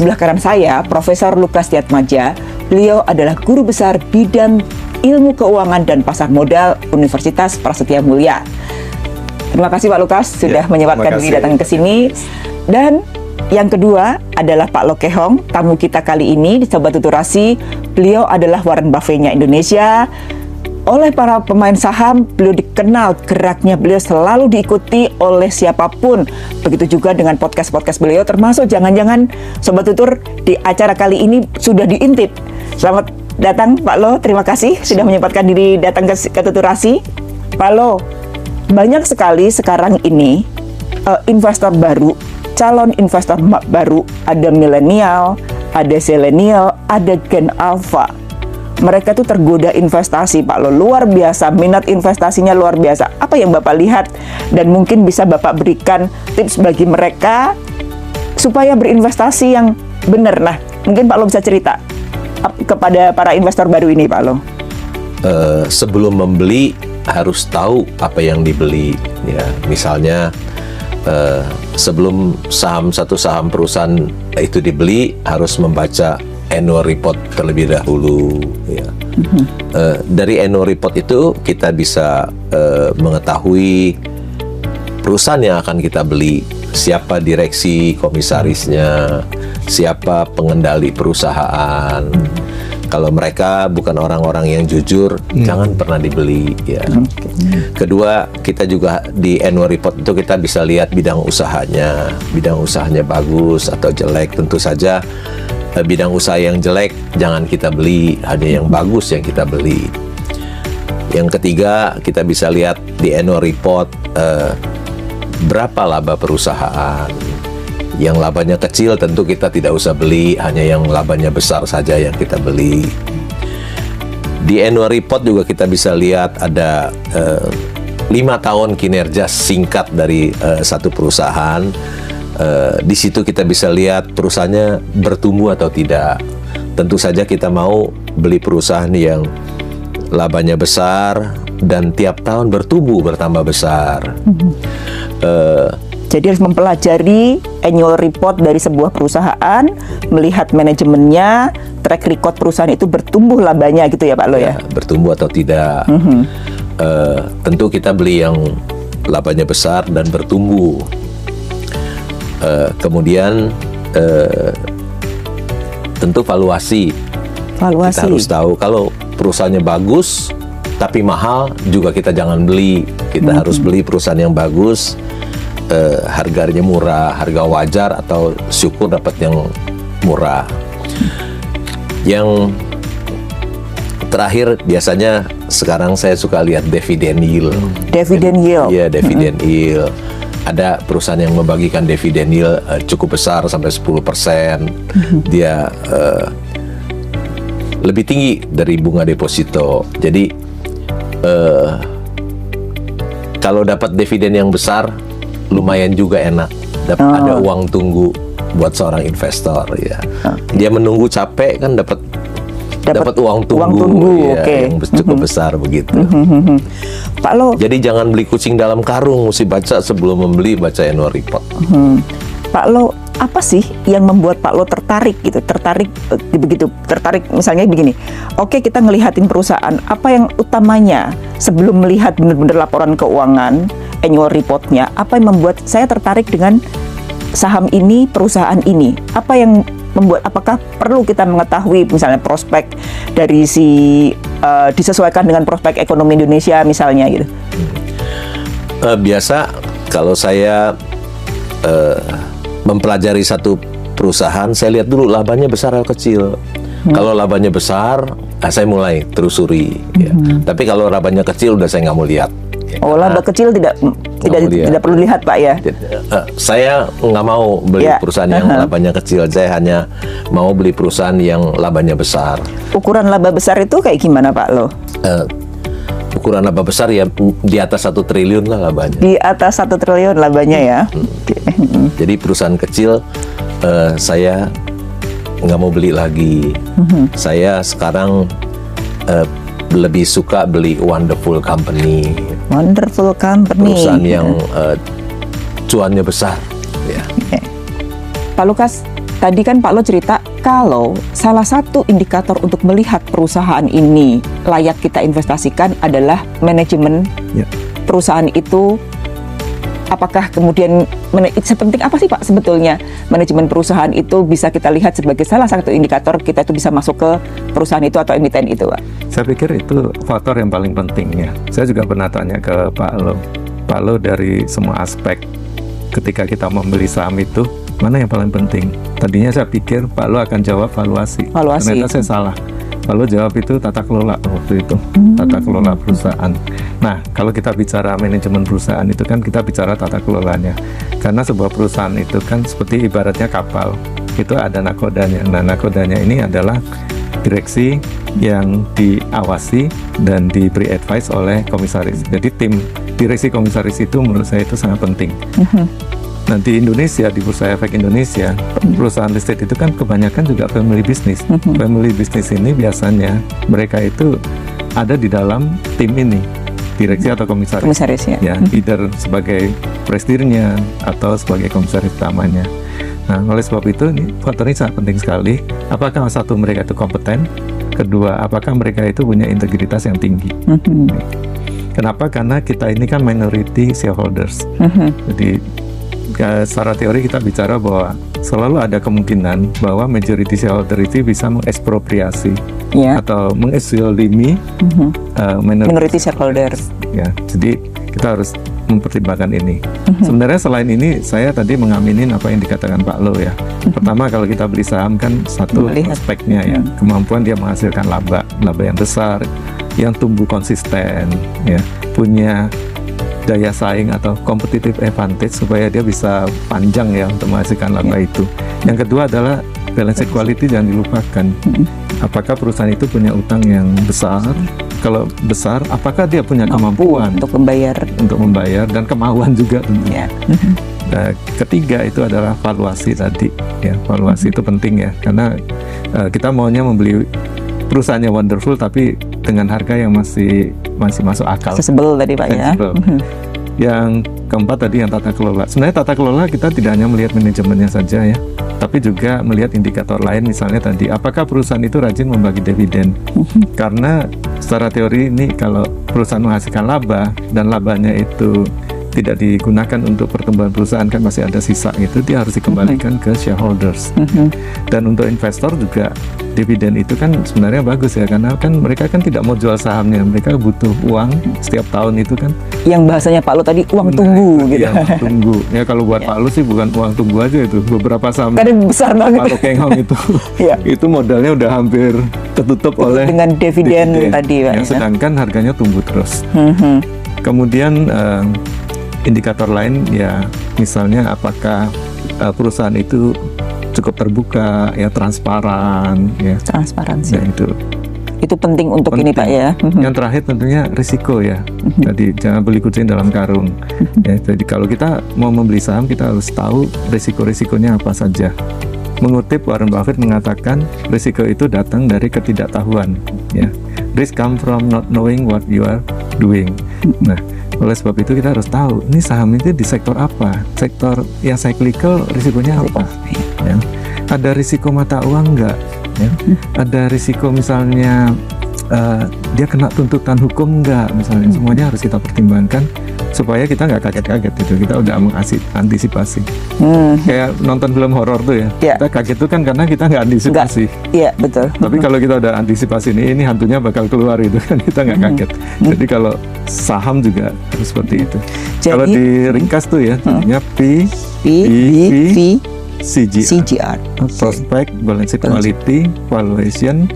sebelah kanan saya, Profesor Lukas Diatmadja. Beliau adalah guru besar bidang ilmu keuangan dan pasar modal Universitas Prasetya Mulia. Terima kasih Pak Lukas sudah menyempatkan diri datang ke sini. Dan yang kedua adalah Pak Lokehong, tamu kita kali ini di Sobat Tuturasi. Beliau adalah Warren Buffett-nya Indonesia. Oleh para pemain saham, beliau dikenal geraknya, beliau selalu diikuti oleh siapapun. Begitu juga dengan podcast-podcast beliau, termasuk jangan-jangan Sobat Tutur di acara kali ini sudah diintip. Selamat datang Pak Lo, terima kasih sudah menyempatkan diri datang ke Tuturasi. Pak Lo, banyak sekali sekarang ini investor baru, calon investor baru, ada milenial, ada zilenial, ada gen alpha. Mereka tuh tergoda investasi, Pak Lo, luar biasa, minat investasinya luar biasa. Apa yang Bapak lihat dan mungkin bisa Bapak berikan tips bagi mereka supaya berinvestasi yang benar. Nah, mungkin Pak Lo bisa cerita kepada para investor baru ini, Pak Lo. Sebelum membeli harus tahu apa yang dibeli. Ya, misalnya sebelum satu saham perusahaan itu dibeli harus membaca annual report terlebih dahulu. Ya. Dari annual report itu kita bisa mengetahui perusahaan yang akan kita beli, siapa direksi komisarisnya, siapa pengendali perusahaan. Kalau mereka bukan orang-orang yang jujur, jangan pernah dibeli. Ya. Kedua, kita juga di annual report itu kita bisa lihat bidang usahanya bagus atau jelek. Tentu saja bidang usaha yang jelek jangan kita beli, hanya yang bagus yang kita beli. Yang ketiga, kita bisa lihat di annual report berapa laba perusahaan. Yang labanya kecil tentu kita tidak usah beli, hanya yang labanya besar saja yang kita beli. Di annual report juga kita bisa lihat ada 5 tahun kinerja singkat dari satu perusahaan. Di situ kita bisa lihat perusahaannya bertumbuh atau tidak. Tentu saja kita mau beli perusahaan yang labanya besar dan tiap tahun bertambah besar. Jadi harus mempelajari annual report dari sebuah perusahaan, melihat manajemennya, track record perusahaan itu bertumbuh labanya gitu ya Pak Lo ya? Bertumbuh atau tidak. Tentu kita beli yang labanya besar dan bertumbuh. Kemudian tentu valuasi. Kita harus tahu kalau perusahaannya bagus tapi mahal juga kita jangan beli. Kita harus beli perusahaan yang bagus, harganya murah, harga wajar atau syukur dapat yang murah. Yang terakhir biasanya sekarang saya suka lihat dividend yield. Dividend yield. Iya, dividend yield. Ada perusahaan yang membagikan dividen yield cukup besar sampai 10%. Dia lebih tinggi dari bunga deposito. Jadi kalau dapat dividen yang besar lumayan juga enak. Ada uang tunggu buat seorang investor ya. Dia menunggu capek kan dapat uang tunggu ya, yang cukup besar begitu. Pak Lo. Jadi jangan beli kucing dalam karung, mesti baca sebelum membeli, baca annual report. Pak Lo, apa sih yang membuat Pak Lo tertarik gitu? Tertarik misalnya begini. Oke, kita ngelihatin perusahaan, apa yang utamanya sebelum melihat benar-benar laporan keuangan, annual reportnya, apa yang membuat saya tertarik dengan saham ini, perusahaan ini? Apa yang membuat, apakah perlu kita mengetahui misalnya prospek dari disesuaikan dengan prospek ekonomi Indonesia misalnya gitu? Biasa kalau saya mempelajari satu perusahaan, saya lihat dulu labanya besar atau kecil. Kalau labanya besar, saya mulai telusuri. Ya. Tapi kalau labanya kecil, udah saya nggak mau lihat. Laba kecil tidak perlu lihat Pak ya? Saya nggak mau beli perusahaan yang labanya kecil. Saya hanya mau beli perusahaan yang labanya besar. Ukuran laba besar itu kayak gimana Pak Lo? Ukuran laba besar ya di atas 1 triliun lah labanya. Di atas 1 triliun labanya ya? Jadi perusahaan kecil saya nggak mau beli lagi. Saya sekarang lebih suka beli wonderful company. Wonderful company. Perusahaan yang cuannya besar. Ya. Pak Lukas, tadi kan Pak Lo cerita kalau salah satu indikator untuk melihat perusahaan ini layak kita investasikan adalah manajemen perusahaan itu. Apakah kemudian sepenting apa sih Pak sebetulnya manajemen perusahaan itu bisa kita lihat sebagai salah satu indikator kita itu bisa masuk ke perusahaan itu atau emiten itu, Pak? Saya pikir itu faktor yang paling penting ya. Saya juga pernah tanya ke Pak Lo. Pak Lo dari semua aspek ketika kita membeli saham itu mana yang paling penting? Tadinya saya pikir Pak Lo akan jawab valuasi. Ternyata saya salah. Pak Lo jawab itu tata kelola waktu itu, tata kelola perusahaan. Nah, kalau kita bicara manajemen perusahaan itu kan kita bicara tata kelolanya. Karena sebuah perusahaan itu kan seperti ibaratnya kapal, itu ada nakodanya. Nah, nakodanya ini adalah direksi yang diawasi dan diberi advice oleh komisaris. Jadi tim direksi komisaris itu menurut saya itu sangat penting. Nah, di Indonesia, di Bursa Efek Indonesia, perusahaan listed itu kan kebanyakan juga family business. Family business ini biasanya mereka itu ada di dalam tim ini, direksi atau komisaris. Komisaris ya. Either sebagai presidennya atau sebagai komisaris utamanya. Nah, oleh sebab itu faktor ini sangat penting sekali. Apakah satu mereka itu kompeten? Kedua, apakah mereka itu punya integritas yang tinggi? Kenapa? Karena kita ini kan minority shareholders. Jadi secara teori kita bicara bahwa selalu ada kemungkinan bahwa majority shareholder itu bisa mengekspropriasi atau mengezolimi minority shareholder. Ya, jadi kita harus mempertimbangkan ini. Sebenarnya selain ini, saya tadi mengaminin apa yang dikatakan Pak Lo ya. Pertama, kalau kita beli saham kan satu aspeknya ya, kemampuan dia menghasilkan laba yang besar, yang tumbuh konsisten, ya, punya daya saing atau competitive advantage supaya dia bisa panjang ya untuk menghasilkan laba itu. Yang kedua adalah balance sheet quality, jangan dilupakan. Apakah perusahaan itu punya utang yang besar? Kalau besar, apakah dia punya kemampuan untuk membayar dan kemauan juga tentunya. Nah, ketiga itu adalah valuasi tadi. Ya, valuasi itu penting ya, karena kita maunya membeli perusahaannya wonderful tapi dengan harga yang masih masuk akal. Accessible tadi Pak ya. Yang keempat tadi yang tata kelola. Sebenarnya tata kelola kita tidak hanya melihat manajemennya saja ya, tapi juga melihat indikator lain, misalnya tadi apakah perusahaan itu rajin membagi dividen. Karena secara teori ini kalau perusahaan menghasilkan laba dan labanya itu tidak digunakan untuk pertumbuhan perusahaan kan masih ada sisa, itu dia harus dikembalikan ke shareholders. Dan untuk investor juga dividen itu kan sebenarnya bagus ya, karena kan mereka kan tidak mau jual sahamnya, mereka butuh uang setiap tahun itu kan. Yang bahasanya Pak Lo tadi uang tunggu gitu. Ya, tunggu. Ya kalau buat Pak Lo sih bukan uang tunggu aja itu, beberapa saham kan besar banget. Pak Lo Keng Hong itu, itu modalnya udah hampir ketutup oleh dengan dividen tadi Pak. Ya, sedangkan harganya tumbuh terus. Kemudian indikator lain ya, misalnya apakah perusahaan itu cukup terbuka ya, transparan ya. Transparansi. Ya, itu penting untuk ini Pak ya. Yang terakhir tentunya risiko ya. Jadi jangan beli kucing dalam karung. Ya, jadi kalau kita mau membeli saham kita harus tahu risiko-risikonya apa saja. Mengutip Warren Buffett mengatakan risiko itu datang dari ketidaktahuan. Ya, risk come from not knowing what you are doing. Nah, oleh sebab itu kita harus tahu ini saham itu di sektor apa, sektor yang cyclical risikonya apa. Ya. Ada risiko mata uang enggak? Ya. Ada risiko misalnya dia kena tuntutan hukum enggak? Misalnya semuanya harus kita pertimbangkan supaya kita nggak kaget-kaget itu, kita udah mengantisipasi. Kayak nonton film horor tuh ya, kita kaget tuh kan karena kita nggak antisipasi. Iya betul. Tapi kalau kita udah antisipasi ini hantunya bakal keluar itu kan kita nggak kaget. Jadi kalau saham juga harus seperti itu. Kalau diringkas tuh ya, jadinya P, CGR. Prospect, balance sheet quality, valuation,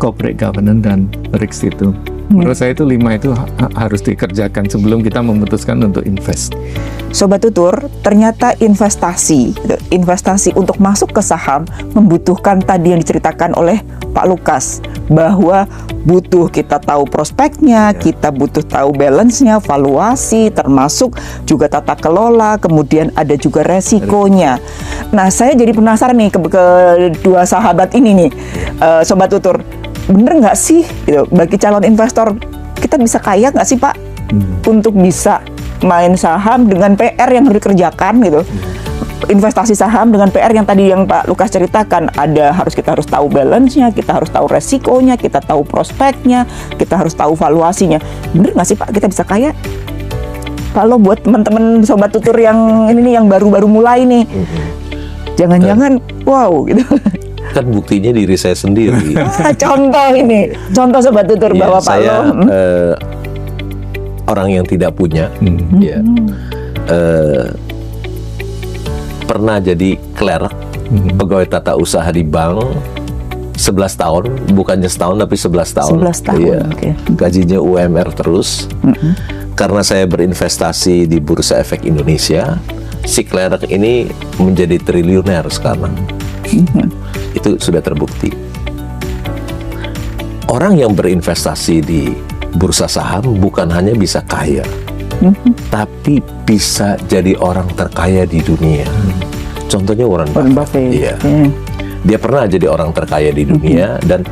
corporate governance, dan risk itu. Menurut saya itu 5 itu harus dikerjakan sebelum kita memutuskan untuk invest. Sobat Tutur, ternyata investasi untuk masuk ke saham membutuhkan tadi yang diceritakan oleh Pak Lukas, bahwa butuh kita tahu prospeknya, kita butuh tahu balance-nya, valuasi, termasuk juga tata kelola, kemudian ada juga resikonya. Nah, saya jadi penasaran nih ke kedua sahabat ini nih, Sobat Tutur, bener nggak sih gitu, bagi calon investor kita bisa kaya nggak sih Pak untuk bisa main saham dengan PR yang harus dikerjakan gitu? investasi saham dengan PR yang tadi yang Pak Lukas ceritakan, kita harus tahu balance-nya, kita harus tahu resikonya, kita tahu prospeknya, kita harus tahu valuasinya. Bener nggak sih Pak, kita bisa kaya? Kalau buat teman-teman sobat tutur yang ini nih, yang baru-baru mulai nih, jangan-jangan wow gitu. Kan buktinya diri saya sendiri. Contoh sobat tutur bahwa Pak saya Lo orang yang tidak punya, ya, pernah jadi clerk, pegawai tata usaha di bank 11 tahun, bukannya setahun tapi 11 tahun. 11 tahun, Iya. oke. Gajinya UMR terus. Karena saya berinvestasi di Bursa Efek Indonesia, si clerk ini menjadi triliuner sekarang. Itu sudah terbukti. Orang yang berinvestasi di bursa saham bukan hanya bisa kaya, tapi bisa jadi orang terkaya di dunia. Contohnya Warren Buffett. Iya. Dia pernah jadi orang terkaya di dunia dan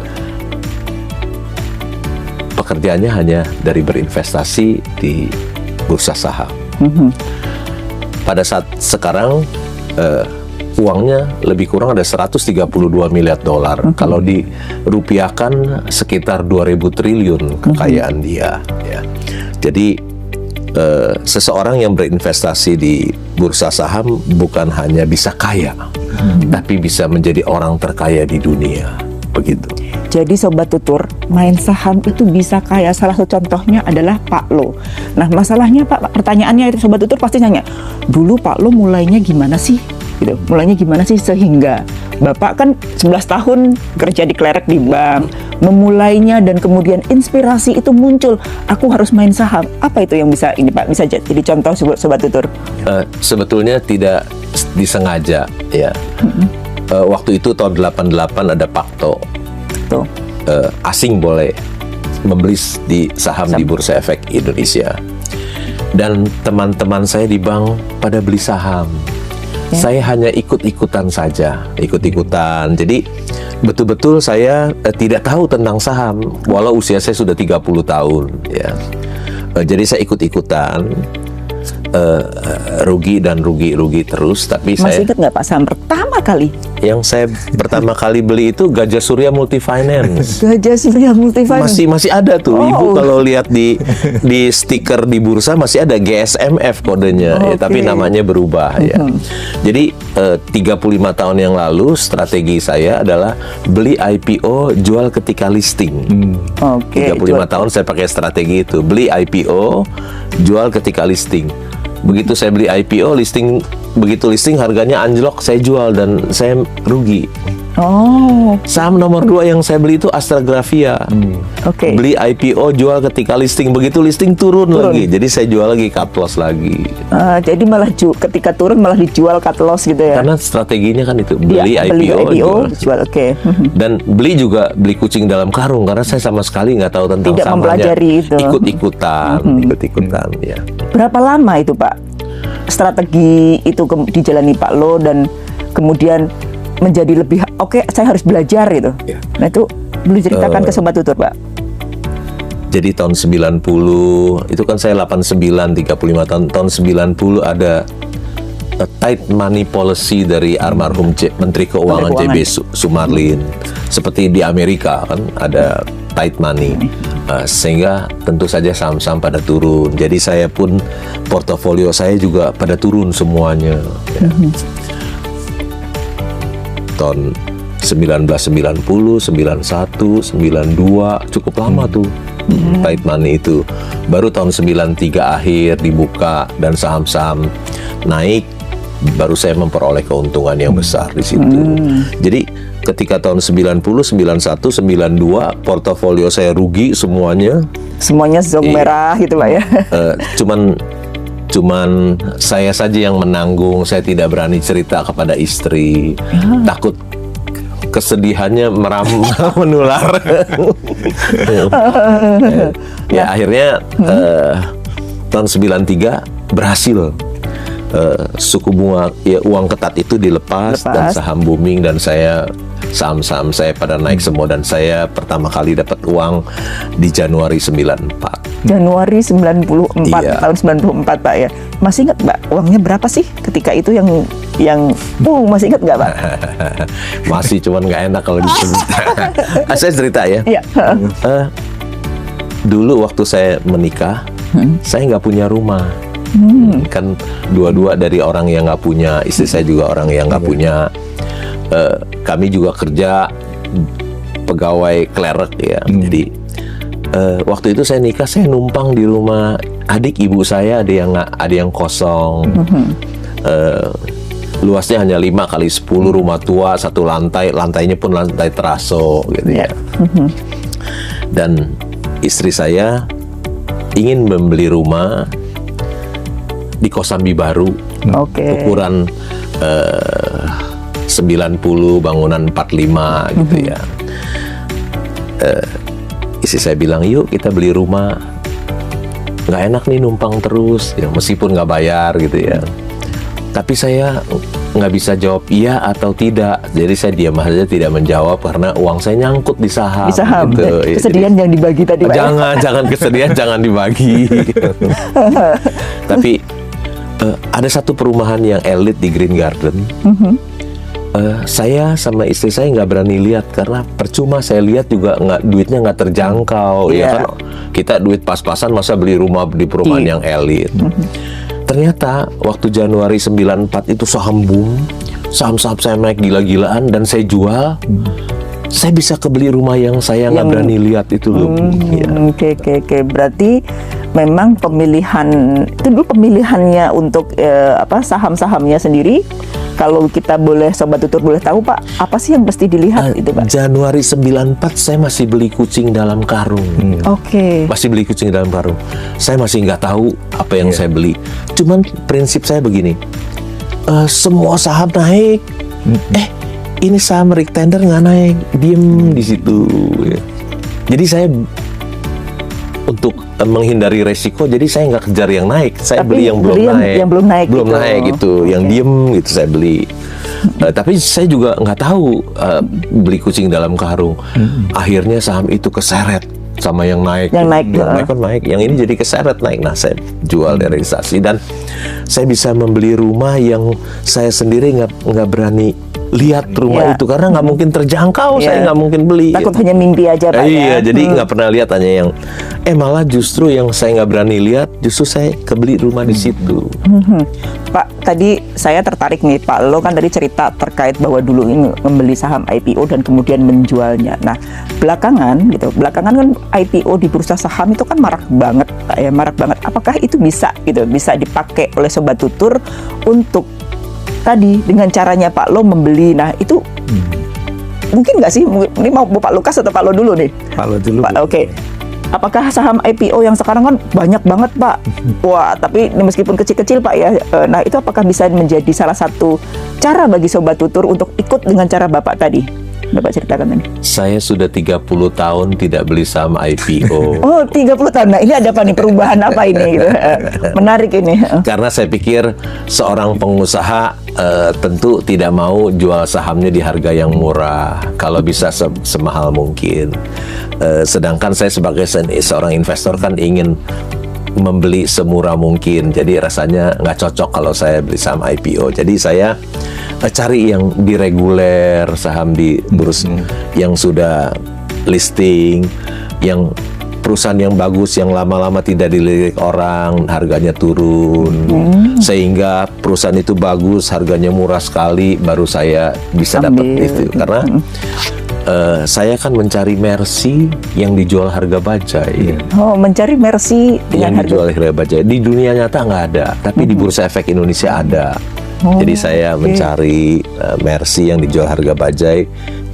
pekerjaannya hanya dari berinvestasi di bursa saham. Pada saat sekarang uangnya lebih kurang ada 132 miliar dolar. Kalau dirupiahkan sekitar 2.000 triliun kekayaan dia. Ya. Jadi seseorang yang berinvestasi di bursa saham bukan hanya bisa kaya, tapi bisa menjadi orang terkaya di dunia. Begitu. Jadi sobat tutur, main saham itu bisa kaya. Salah satu contohnya adalah Pak Lo. Nah, masalahnya Pak, pertanyaannya itu sobat tutur pasti nanya, dulu Pak Lo mulainya gimana sih? Gitu. Mulainya gimana sih sehingga Bapak kan 11 tahun kerja di clerk di bank, memulainya dan kemudian inspirasi itu muncul, aku harus main saham. Apa itu yang bisa ini Pak, bisa jadi contoh sobat tutur? Sebetulnya tidak disengaja ya. Waktu itu tahun 88 ada Pakto. Tuh. Asing boleh membeli di saham di Bursa Efek Indonesia. Dan teman-teman saya di bank pada beli saham. Saya hanya ikut-ikutan saja, ikut-ikutan. Jadi betul-betul saya tidak tahu tentang saham, walau usia saya sudah 30 tahun. Ya. Jadi saya ikut-ikutan, rugi terus. Tapi Masih ingat nggak Pak saham pertama kali? Yang saya pertama kali beli itu Gajah Surya Multifinance. Gajah Surya Multifinance. Masih ada tuh. Oh. Ibu kalau lihat di stiker di bursa masih ada GSMF kodenya, ya, tapi namanya berubah ya. Jadi 35 tahun yang lalu strategi saya adalah beli IPO, jual ketika listing. 35 tahun saya pakai strategi itu, beli IPO, jual ketika listing. Begitu saya beli IPO, begitu listing harganya anjlok, saya jual dan saya rugi. Saham nomor 2 yang saya beli itu Astragrafia. Beli IPO, jual ketika listing, begitu listing turun lagi, jadi saya jual lagi, cut loss lagi. Jadi malah ketika turun malah dijual cut loss gitu ya? Karena strateginya kan itu, beli IPO, jual. Dan beli kucing dalam karung, karena saya sama sekali nggak tahu tentang tidak sahamnya. Mempelajari itu. Ikut-ikutan ya. Berapa lama itu Pak strategi itu dijalani Pak Lo dan kemudian menjadi lebih saya harus belajar gitu. Nah itu boleh ceritakan ke sobat tutur Pak. Jadi tahun 90 itu kan saya 89, 35 tahun. Tahun 90 ada a tight money policy dari almarhum Menteri Keuangan JB Sumarlin. Seperti di Amerika kan ada tight money. Sehingga tentu saja saham-saham pada turun. Jadi saya pun portofolio saya juga pada turun semuanya. Ya. Tahun 1990, 91, 92 cukup lama tuh tight money itu. Baru tahun 93 akhir dibuka dan saham-saham naik, baru saya memperoleh keuntungan yang besar di situ. Jadi ketika tahun 90, 91, 92 portofolio saya rugi semuanya. Semuanya zong merah gitu Pak ya. Cuman saya saja yang menanggung, saya tidak berani cerita kepada istri, takut kesedihannya menular. Ya akhirnya tahun 93 berhasil, suku bunga uang ketat itu dilepas dan saham booming dan saham-saham saya pada naik semua dan saya pertama kali dapat uang di Januari 94. Januari 94, tahun 94 Pak ya. Masih ingat Mbak, uangnya berapa sih ketika itu yang yang masih ingat nggak Pak? Masih, cuman nggak enak kalau disebut. Saya cerita ya. Iya. Dulu waktu saya menikah, saya nggak punya rumah. Kan dua-dua dari orang yang nggak punya, istri saya juga orang yang nggak punya. Kami juga kerja pegawai klerek ya. Jadi waktu itu saya nikah, saya numpang di rumah adik ibu saya, ada yang kosong. Luasnya hanya 5 kali 10 rumah tua, satu lantai, lantainya pun lantai teraso gitu ya. Dan istri saya ingin membeli rumah di Kosambi Baru, ukuran 90 bangunan 45 gitu ya. Istri saya bilang, yuk kita beli rumah, nggak enak nih numpang terus ya, meskipun nggak bayar gitu ya. Tapi saya nggak bisa jawab iya atau tidak, jadi saya diam aja tidak menjawab karena uang saya nyangkut di saham. Di saham. Gitu. Kesedihan yang dibagi tadi Pak. Jangan kesedihan, jangan dibagi. Tapi ada satu perumahan yang elit di Green Garden. Saya sama istri saya nggak berani lihat karena percuma saya lihat juga duitnya nggak terjangkau. Ya kan kita duit pas-pasan masa beli rumah di perumahan yang elit. Ternyata waktu Januari 94 itu saham boom, saham-saham saya naik gila-gilaan dan saya jual. Saya bisa kebeli rumah yang saya nggak berani lihat itu loh. Oke. Berarti memang pemilihannya untuk saham-sahamnya sendiri. Kalau kita boleh Sobat Tutur boleh tahu Pak, apa sih yang mesti dilihat itu Pak? Januari 94 saya masih beli kucing dalam karung. Masih beli kucing dalam karung. Saya masih nggak tahu apa yang saya beli. Cuman prinsip saya begini, semua saham naik, ini saham Rick Tender nggak naik, diem di situ. Jadi saya untuk menghindari resiko, jadi saya nggak kejar yang naik, saya beli yang belum naik, yang diem gitu saya beli. Tapi saya juga nggak tahu beli kucing dalam karung. Akhirnya saham itu keseret sama yang naik. Naik, yang ini jadi keseret naik. Nah, saya jual realisasi dan saya bisa membeli rumah yang saya sendiri nggak berani lihat rumah itu karena nggak mungkin terjangkau. Saya nggak mungkin beli. Takut hanya mimpi aja Pak. Iya, jadi nggak pernah lihat, hanya yang malah justru yang saya nggak berani lihat, justru saya kebeli rumah di situ. Pak, tadi saya tertarik nih Pak, lo kan tadi cerita terkait bahwa dulu ini membeli saham IPO dan kemudian menjualnya. Nah, belakangan kan IPO di bursa saham itu kan marak banget Pak ya, marak banget. Apakah itu bisa dipakai oleh Sobat Tutur untuk tadi dengan caranya Pak Lo membeli? Nah itu mungkin nggak sih? Ini mau Pak Lukas atau Pak Lo dulu nih? Pak Lo dulu. Pak, oke. Apakah saham IPO yang sekarang kan banyak banget Pak? Wah, tapi meskipun kecil-kecil Pak ya. Nah itu apakah bisa menjadi salah satu cara bagi Sobat Tutur untuk ikut dengan cara Bapak tadi? Bapak ceritakan tadi. Saya sudah 30 tahun tidak beli saham IPO. Oh, 30 tahun. Nah, ini ada apa nih, perubahan apa ini? Menarik ini. Karena saya pikir seorang pengusaha tentu tidak mau jual sahamnya di harga yang murah. Kalau bisa semahal mungkin. Sedangkan saya sebagai seorang investor kan ingin membeli semurah mungkin. Jadi rasanya nggak cocok kalau saya beli saham IPO. Jadi saya cari yang direguler, saham di bursa yang sudah listing, yang perusahaan yang bagus, yang lama-lama tidak dilirik orang, harganya turun, sehingga perusahaan itu bagus, harganya murah sekali, baru saya bisa dapat itu. Karena saya kan mencari Mercy yang dijual harga bajai. Oh, mencari Mercy yang dijual harga bajai. Di dunia nyata nggak ada, tapi di Bursa Efek Indonesia ada. Jadi saya mencari Mercy yang dijual harga bajai.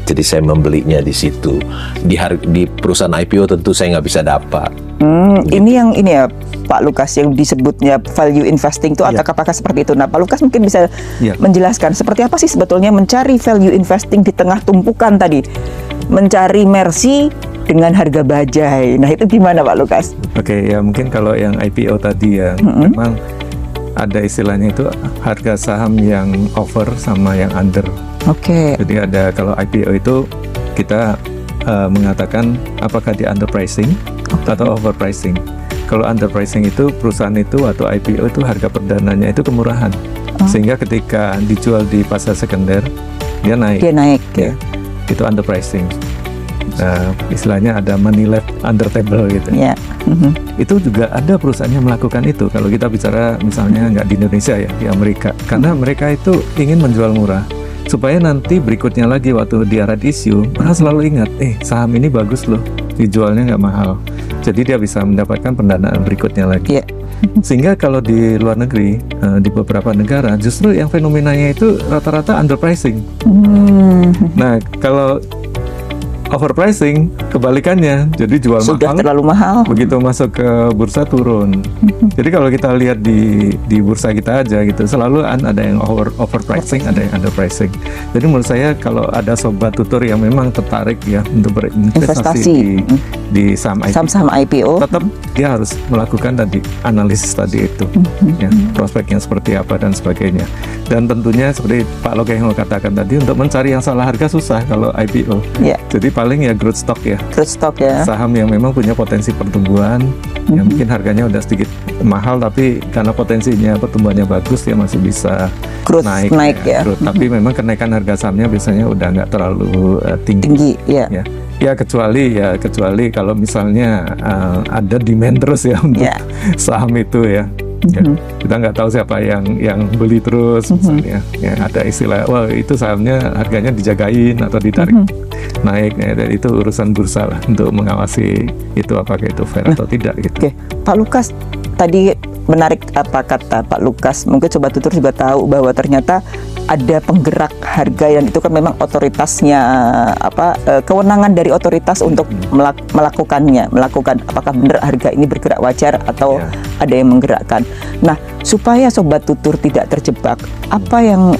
Jadi saya membelinya di situ. Di perusahaan IPO tentu saya nggak bisa dapat. Ini yang ini ya Pak Lukas yang disebutnya value investing itu apakah seperti itu? Nah Pak Lukas mungkin bisa menjelaskan seperti apa sih sebetulnya mencari value investing di tengah tumpukan tadi, mencari Mercy dengan harga bajai. Nah itu gimana Pak Lukas? Oke, ya mungkin kalau yang IPO tadi ya memang ada istilahnya itu harga saham yang over sama yang under. Jadi ada kalau IPO itu kita mengatakan apakah di underpricing atau overpricing. Kalau underpricing itu perusahaan itu atau IPO itu harga perdananya itu kemurahan. Sehingga ketika dijual di pasar sekunder, dia naik. Dia naik. Ya, itu underpricing. Istilahnya ada money left under table gitu. Ya. Itu juga ada perusahaan yang melakukan itu. Kalau kita bicara misalnya nggak di Indonesia ya, di Amerika. Karena mereka itu ingin menjual murah. Supaya nanti berikutnya lagi waktu dia right issue, mereka selalu ingat, saham ini bagus loh, dijualnya nggak mahal. Jadi dia bisa mendapatkan pendanaan berikutnya lagi. Yeah. Sehingga kalau di luar negeri, di beberapa negara, justru yang fenomenanya itu rata-rata underpricing. Nah, kalau overpricing kebalikannya, jadi jual Sudah mahal, terlalu mahal. begitu masuk ke bursa turun. Jadi kalau kita lihat di bursa kita aja gitu, selalu ada yang overpricing, ada yang underpricing. Jadi menurut saya kalau ada sobat tutur yang memang tertarik ya untuk berinvestasi di saham IPO, tetap dia harus melakukan tadi analisis tadi itu, ya, prospeknya seperti apa dan sebagainya. Dan tentunya seperti Pak Loke yang katakan tadi, untuk mencari yang salah harga susah kalau IPO. Yeah. Jadi paling ya growth stock ya. Growth stock ya. Saham yang memang punya potensi pertumbuhan, yang mungkin harganya udah sedikit mahal, tapi karena potensinya pertumbuhannya bagus, dia masih bisa naik ya. Growth. Tapi memang kenaikan harga sahamnya biasanya udah nggak terlalu tinggi. Ya. Ya kecuali kalau misalnya ada demand terus ya untuk saham itu ya. Ya, kita nggak tahu siapa yang beli terus misalnya. Ya, ada istilah, wah itu sahamnya harganya dijagain atau ditarik naik. Ya, itu urusan bursa lah untuk mengawasi itu apakah itu fair atau tidak gitu. Oke, Pak Lukas tadi menarik apa kata Pak Lukas. Mungkin sobat tutur juga tahu bahwa ternyata ada penggerak harga, dan itu kan memang otoritasnya kewenangan dari otoritas untuk melakukan apakah benar harga ini bergerak wajar atau ada yang menggerakkan. Nah, supaya sobat tutur tidak terjebak, apa yang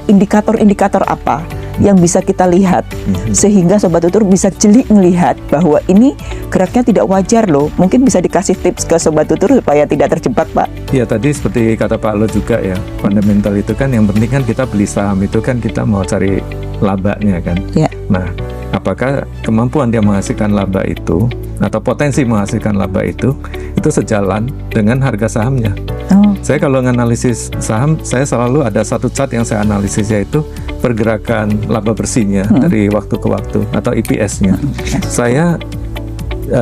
indikator-indikator apa yang bisa kita lihat sehingga sobat tutur bisa jeli melihat bahwa ini geraknya tidak wajar loh. Mungkin bisa dikasih tips ke sobat tutur supaya tidak terjebak, Pak. Ya, tadi seperti kata Pak Lo juga ya, fundamental itu kan yang penting kan kita beli saham itu kan kita mau cari labanya kan. Ya. Nah, apakah kemampuan dia menghasilkan laba itu atau potensi menghasilkan laba itu sejalan dengan harga sahamnya. Saya kalau menganalisis saham, saya selalu ada satu chart yang saya analisis, yaitu pergerakan laba bersihnya dari waktu ke waktu atau EPS-nya. Saya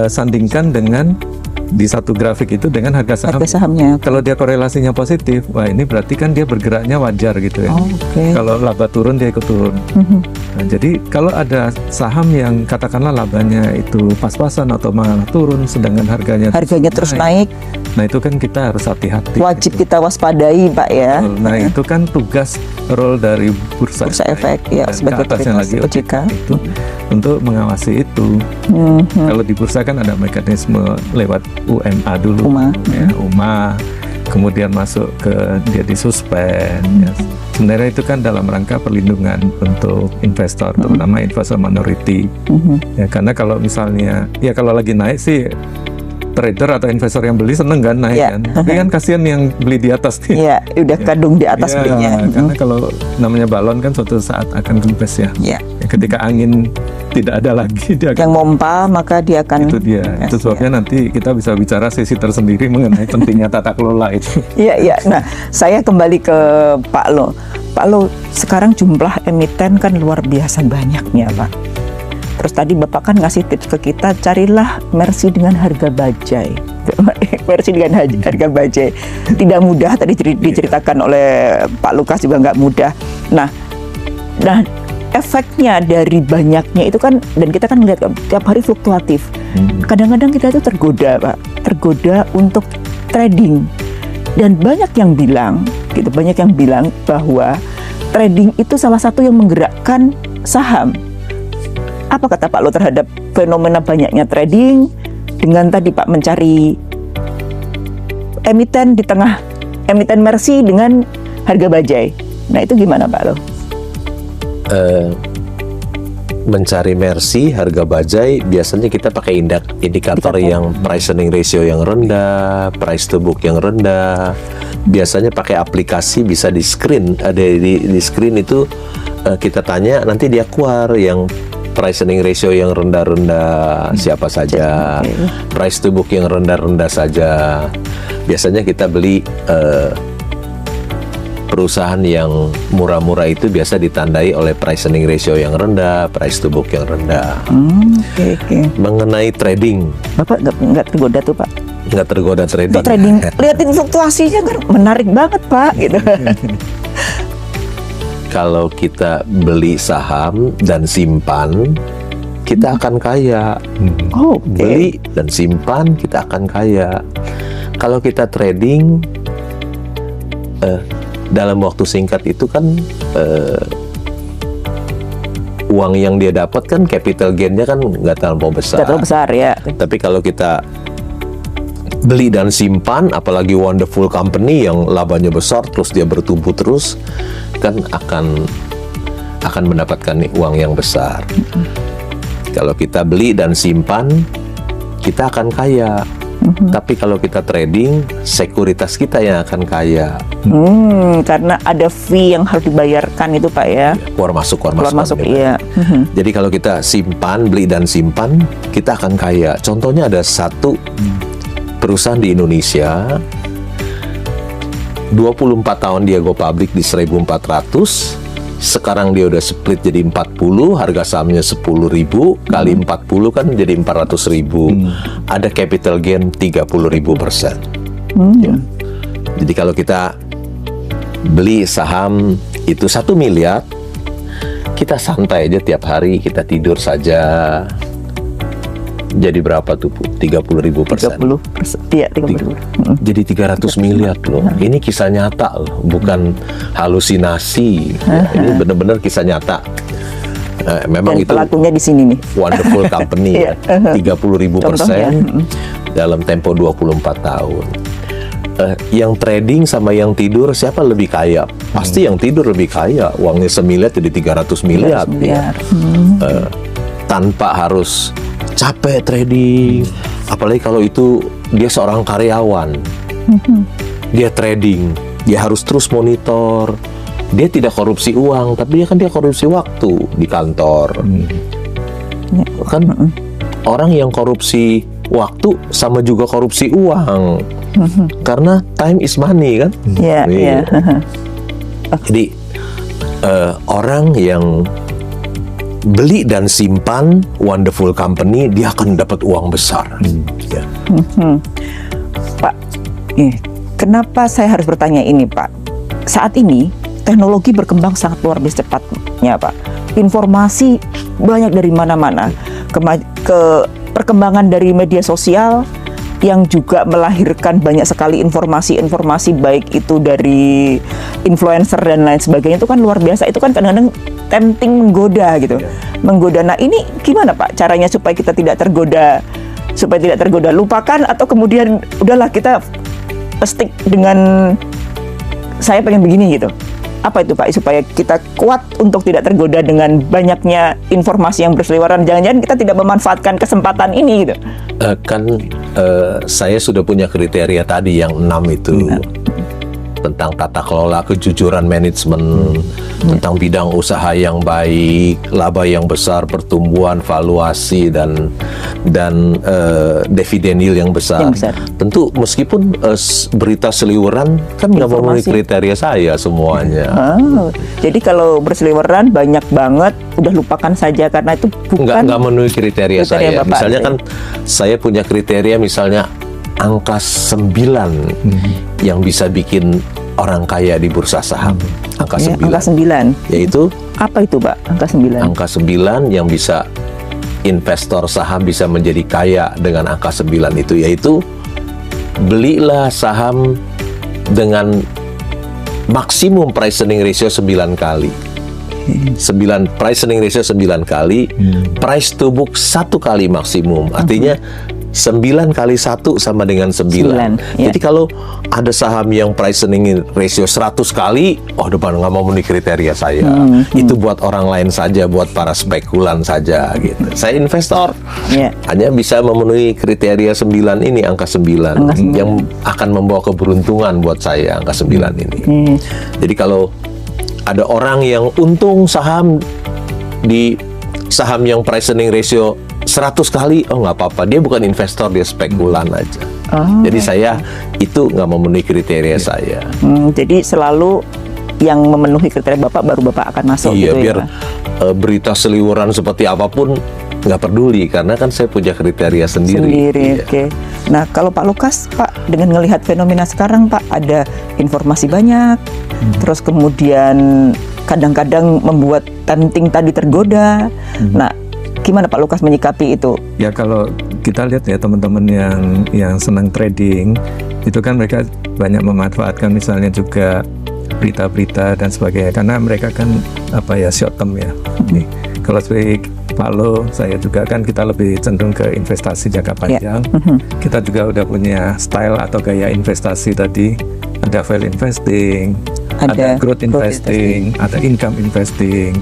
sandingkan dengan di satu grafik itu dengan harga sahamnya. Kalau dia korelasinya positif, wah ini berarti kan dia bergeraknya wajar gitu ya. Kalau laba turun, dia ikut turun. Nah, jadi kalau ada saham yang katakanlah labanya itu pas-pasan atau malah turun, sedangkan harganya terus naik. Nah itu kan kita harus hati-hati. Wajib kita waspadai, Pak ya. Nah itu kan tugas role dari bursa efek ya, sebagai otoritas OJK itu untuk mengawasi itu. Kalau di bursa kan ada mekanisme lewat UMA dulu, UMA, kemudian masuk ke dia disuspend. Ya. Sebenarnya itu kan dalam rangka perlindungan untuk investor, terutama investor minority. Ya, karena kalau misalnya, ya kalau lagi naik sih trader atau investor yang beli seneng kan naik kan. Tapi kan kasihan yang beli di atas nih. Iya, udah kadung di atas belinya. Karena kalau namanya balon kan suatu saat akan kempes ya. Ketika angin tidak ada lagi, dia yang mompa, maka dia akan. Itu dia. Itu sebabnya nanti kita bisa bicara sesi tersendiri mengenai pentingnya tata kelola itu. Iya. Nah, saya kembali ke Pak Lo. Pak Lo, sekarang jumlah emiten kan luar biasa banyaknya, Pak. Terus tadi Bapak kan ngasih tips ke kita, carilah Mercy dengan harga bajai. Mercy dengan harga bajai. Tidak mudah, tadi diceritakan oleh Pak Lukas juga nggak mudah. Nah, efeknya dari banyaknya itu kan, dan kita kan melihat tiap hari fluktuatif. Kadang-kadang kita itu tergoda, Pak. Tergoda untuk trading. Dan banyak yang bilang bahwa trading itu salah satu yang menggerakkan saham. Apa kata Pak Lo terhadap fenomena banyaknya trading dengan tadi Pak mencari emiten di tengah emiten Mercy dengan harga bajai? Nah itu gimana Pak Lo? Mencari Mercy harga bajai biasanya kita pakai indikator yang price earning ratio yang rendah, price to book yang rendah. Biasanya pakai aplikasi, bisa di screen, ada di screen itu kita tanya, nanti dia keluar yang price earning ratio yang rendah-rendah siapa saja, price to book yang rendah-rendah saja. Biasanya kita beli perusahaan yang murah-murah itu biasa ditandai oleh price earning ratio yang rendah, price to book yang rendah. Oke. Mengenai trading, Bapak nggak tergoda tuh Pak? nggak tergoda trading. Untuk trading, liatin fluktuasinya kan menarik banget Pak, gitu. Kalau kita beli saham dan simpan, kita akan kaya. Oke. Beli dan simpan, kita akan kaya. Kalau kita trading, dalam waktu singkat itu kan uang yang dia dapat kan capital gain-nya kan nggak terlalu besar. Nggak terlalu besar ya. Tapi kalau kita beli dan simpan, apalagi wonderful company yang labanya besar terus dia bertumbuh terus, kan akan mendapatkan uang yang besar. Kalau kita beli dan simpan, kita akan kaya. Tapi kalau kita trading, sekuritas kita yang akan kaya. Karena ada fee yang harus dibayarkan itu Pak ya. Keluar masuk Keluar-masuk, gitu. iya. Jadi kalau kita simpan, beli dan simpan, kita akan kaya. Contohnya ada satu perusahaan di Indonesia, 24 tahun dia go public di 1.400, sekarang dia udah split jadi 40, harga sahamnya 10.000 kali 40 kan jadi 400.000. Ada capital gain 30.000%. Ya. Jadi kalau kita beli saham itu 1 miliar, kita santai aja tiap hari, kita tidur saja. Jadi berapa tuh Bu? 30.000%. 30%. Iya, 30. Jadi 300 miliar loh. Ini kisah nyata loh, bukan halusinasi. Ya, ini benar-benar kisah nyata. Memang Dan itu pelakunya di sini nih. wonderful company ya. 30.000% Contohnya. dalam tempo 24 tahun. Yang trading sama yang tidur siapa lebih kaya? Pasti yang tidur lebih kaya. Uangnya semiliar jadi 300 miliar. 300 miliar. Tanpa harus capek trading. Apalagi kalau itu dia seorang karyawan. Dia trading, dia harus terus monitor. Dia tidak korupsi uang, tapi dia korupsi waktu di kantor. Kan orang yang korupsi waktu sama juga korupsi uang. Karena time is money kan. Iya. Jadi orang yang beli dan simpan wonderful company, dia akan dapat uang besar. Ya. Pak, kenapa saya harus bertanya ini Pak? Saat ini teknologi berkembang sangat luar biasa cepatnya Pak. Informasi banyak dari mana-mana. Perkembangan dari media sosial yang juga melahirkan banyak sekali informasi-informasi, baik itu dari influencer dan lain sebagainya, itu kan luar biasa. Itu kan kadang-kadang tempting, menggoda gitu. Menggoda. Nah, ini gimana Pak caranya supaya kita tidak tergoda? Lupakan atau kemudian udahlah kita stick dengan saya pengen begini gitu. Apa itu Pak supaya kita kuat untuk tidak tergoda dengan banyaknya informasi yang berseliweran? Jangan-jangan kita tidak memanfaatkan kesempatan ini gitu. Saya sudah punya kriteria tadi yang 6 itu. Tentang tata kelola, kejujuran manajemen, tentang bidang usaha yang baik, laba yang besar, pertumbuhan, valuasi dan dividen yield yang besar. Tentu meskipun berita seliweran kan nggak memenuhi kriteria saya semuanya. Jadi kalau berseliweran banyak banget, udah lupakan saja karena itu bukan nggak memenuhi kriteria saya. Bapak, misalnya kan saya punya kriteria misalnya angka 9 yang bisa bikin orang kaya di bursa saham. Angka 9. Angka 9. Yaitu apa itu Pak? Angka 9. Angka 9 yang bisa investor saham bisa menjadi kaya dengan angka 9 itu, yaitu belilah saham dengan maksimum price earning ratio 9 kali. 9 price earning ratio 9 kali, price to book 1 kali maksimum. Artinya 9 kali 1 sama dengan 9. Jadi kalau ada saham yang price earning ratio 100 kali, depan nggak memenuhi kriteria saya. Itu buat orang lain saja, buat para spekulan saja gitu. Saya investor, hanya bisa memenuhi kriteria 9 ini, angka 9 yang akan membawa keberuntungan buat saya, angka 9 ini. Jadi kalau ada orang yang untung saham di saham yang price earning ratio 100 kali, nggak apa-apa. Dia bukan investor, dia spekulan aja. Jadi saya itu nggak memenuhi kriteria saya. Jadi selalu yang memenuhi kriteria Bapak baru Bapak akan masuk Iya, gitu biar ya. berita seliweran seperti apapun nggak peduli, karena kan saya punya kriteria sendiri. Iya. Oke. Nah, kalau Pak Lukas, Pak, dengan melihat fenomena sekarang, Pak, ada informasi banyak, terus kemudian kadang-kadang membuat hunting tadi tergoda. Nah, gimana Pak Lukas menyikapi itu? Ya kalau kita lihat ya teman-teman yang senang trading, itu kan mereka banyak memanfaatkan misalnya juga berita-berita dan sebagainya, karena mereka kan short term ya. Nih, kalau sebagai Pak Lo, saya juga kan kita lebih cenderung ke investasi jangka panjang. Kita juga udah punya style atau gaya investasi tadi, ada value investing, ada growth investing, ada income investing.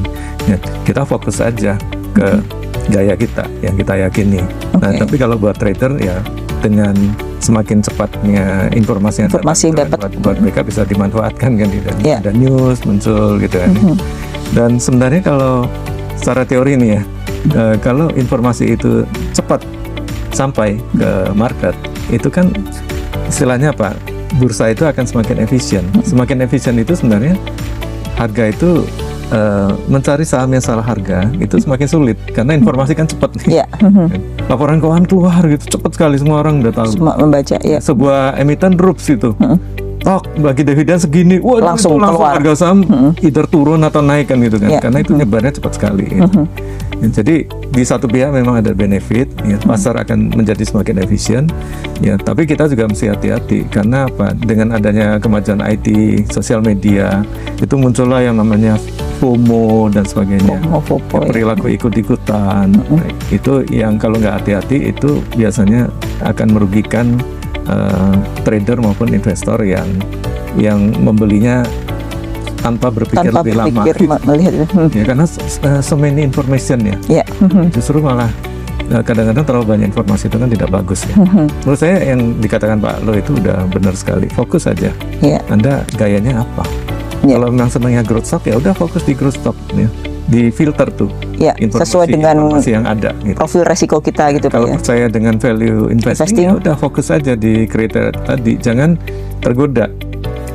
Ya, kita fokus aja ke gaya kita yang kita yakini. Nah, tapi kalau buat trader ya dengan semakin cepatnya informasi yang dapat buat mereka bisa dimanfaatkan kan, ada news muncul gitu kan. Dan sebenarnya kalau secara teori nih ya, kalau informasi itu cepat sampai ke market, itu kan istilahnya apa? Bursa itu akan semakin efisien. Semakin efisien itu sebenarnya harga itu mencari saham yang salah harga itu semakin sulit karena informasi kan cepat nih. Laporan keuangan keluar gitu cepat sekali, semua orang udah tahu. Semua membaca ya. Sebuah emiten drops itu. Bagi dividen segini, wah langsung keluar. Harga saham either turun atau naik kan gitu kan, karena itu nyebarnya cepat sekali. Gitu. Ya, jadi di satu pihak memang ada benefit, ya, pasar akan menjadi semakin efisien, ya. Tapi kita juga mesti hati-hati karena apa? Dengan adanya kemajuan IT, sosial media, itu muncullah yang namanya FOMO dan sebagainya. FOMO, perilaku ikut-ikutan, itu yang kalau nggak hati-hati itu biasanya akan merugikan trader maupun investor yang membelinya tanpa berpikir lebih lama. Ya, karena so many information ya. Justru malah kadang-kadang terlalu banyak informasi itu kan tidak bagus ya. Menurut saya yang dikatakan Pak Lo itu udah benar sekali. Fokus aja. Anda gayanya apa? Kalau memang senangnya growth stock ya udah fokus di growth stock ya. Di filter tuh sesuai dengan informasi yang ada gitu. Profil resiko kita gitu. Kalau percaya dengan value investing, ya udah fokus aja di kriteria tadi, jangan tergoda.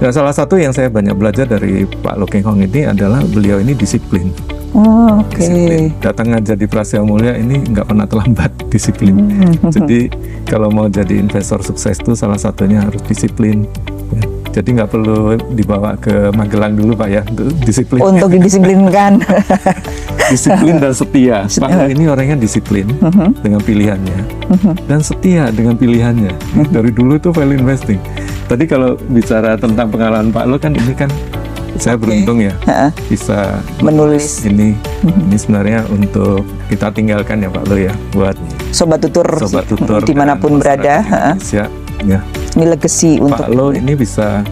Dan salah satu yang saya banyak belajar dari Pak Lo Keng Hong ini adalah beliau ini disiplin. Disiplin. Datang aja di Prasetya Mulia ini nggak pernah terlambat, disiplin. Jadi kalau mau jadi investor sukses tuh salah satunya harus disiplin. Ya. Jadi nggak perlu dibawa ke Magelang dulu Pak ya, untuk disiplin. Untuk didisiplinkan. Disiplin dan setia. Pak Lo ini orangnya disiplin dengan pilihannya dan setia dengan pilihannya. Dari dulu itu value investing. Tadi kalau bicara tentang pengalaman Pak Lo kan ini kan saya beruntung ya bisa menulis ini. Ini sebenarnya untuk kita tinggalkan ya Pak Lo ya, buat sobat tutur dimanapun berada. Indonesia, ya. Ini legacy untuk Pak Lo ini bisa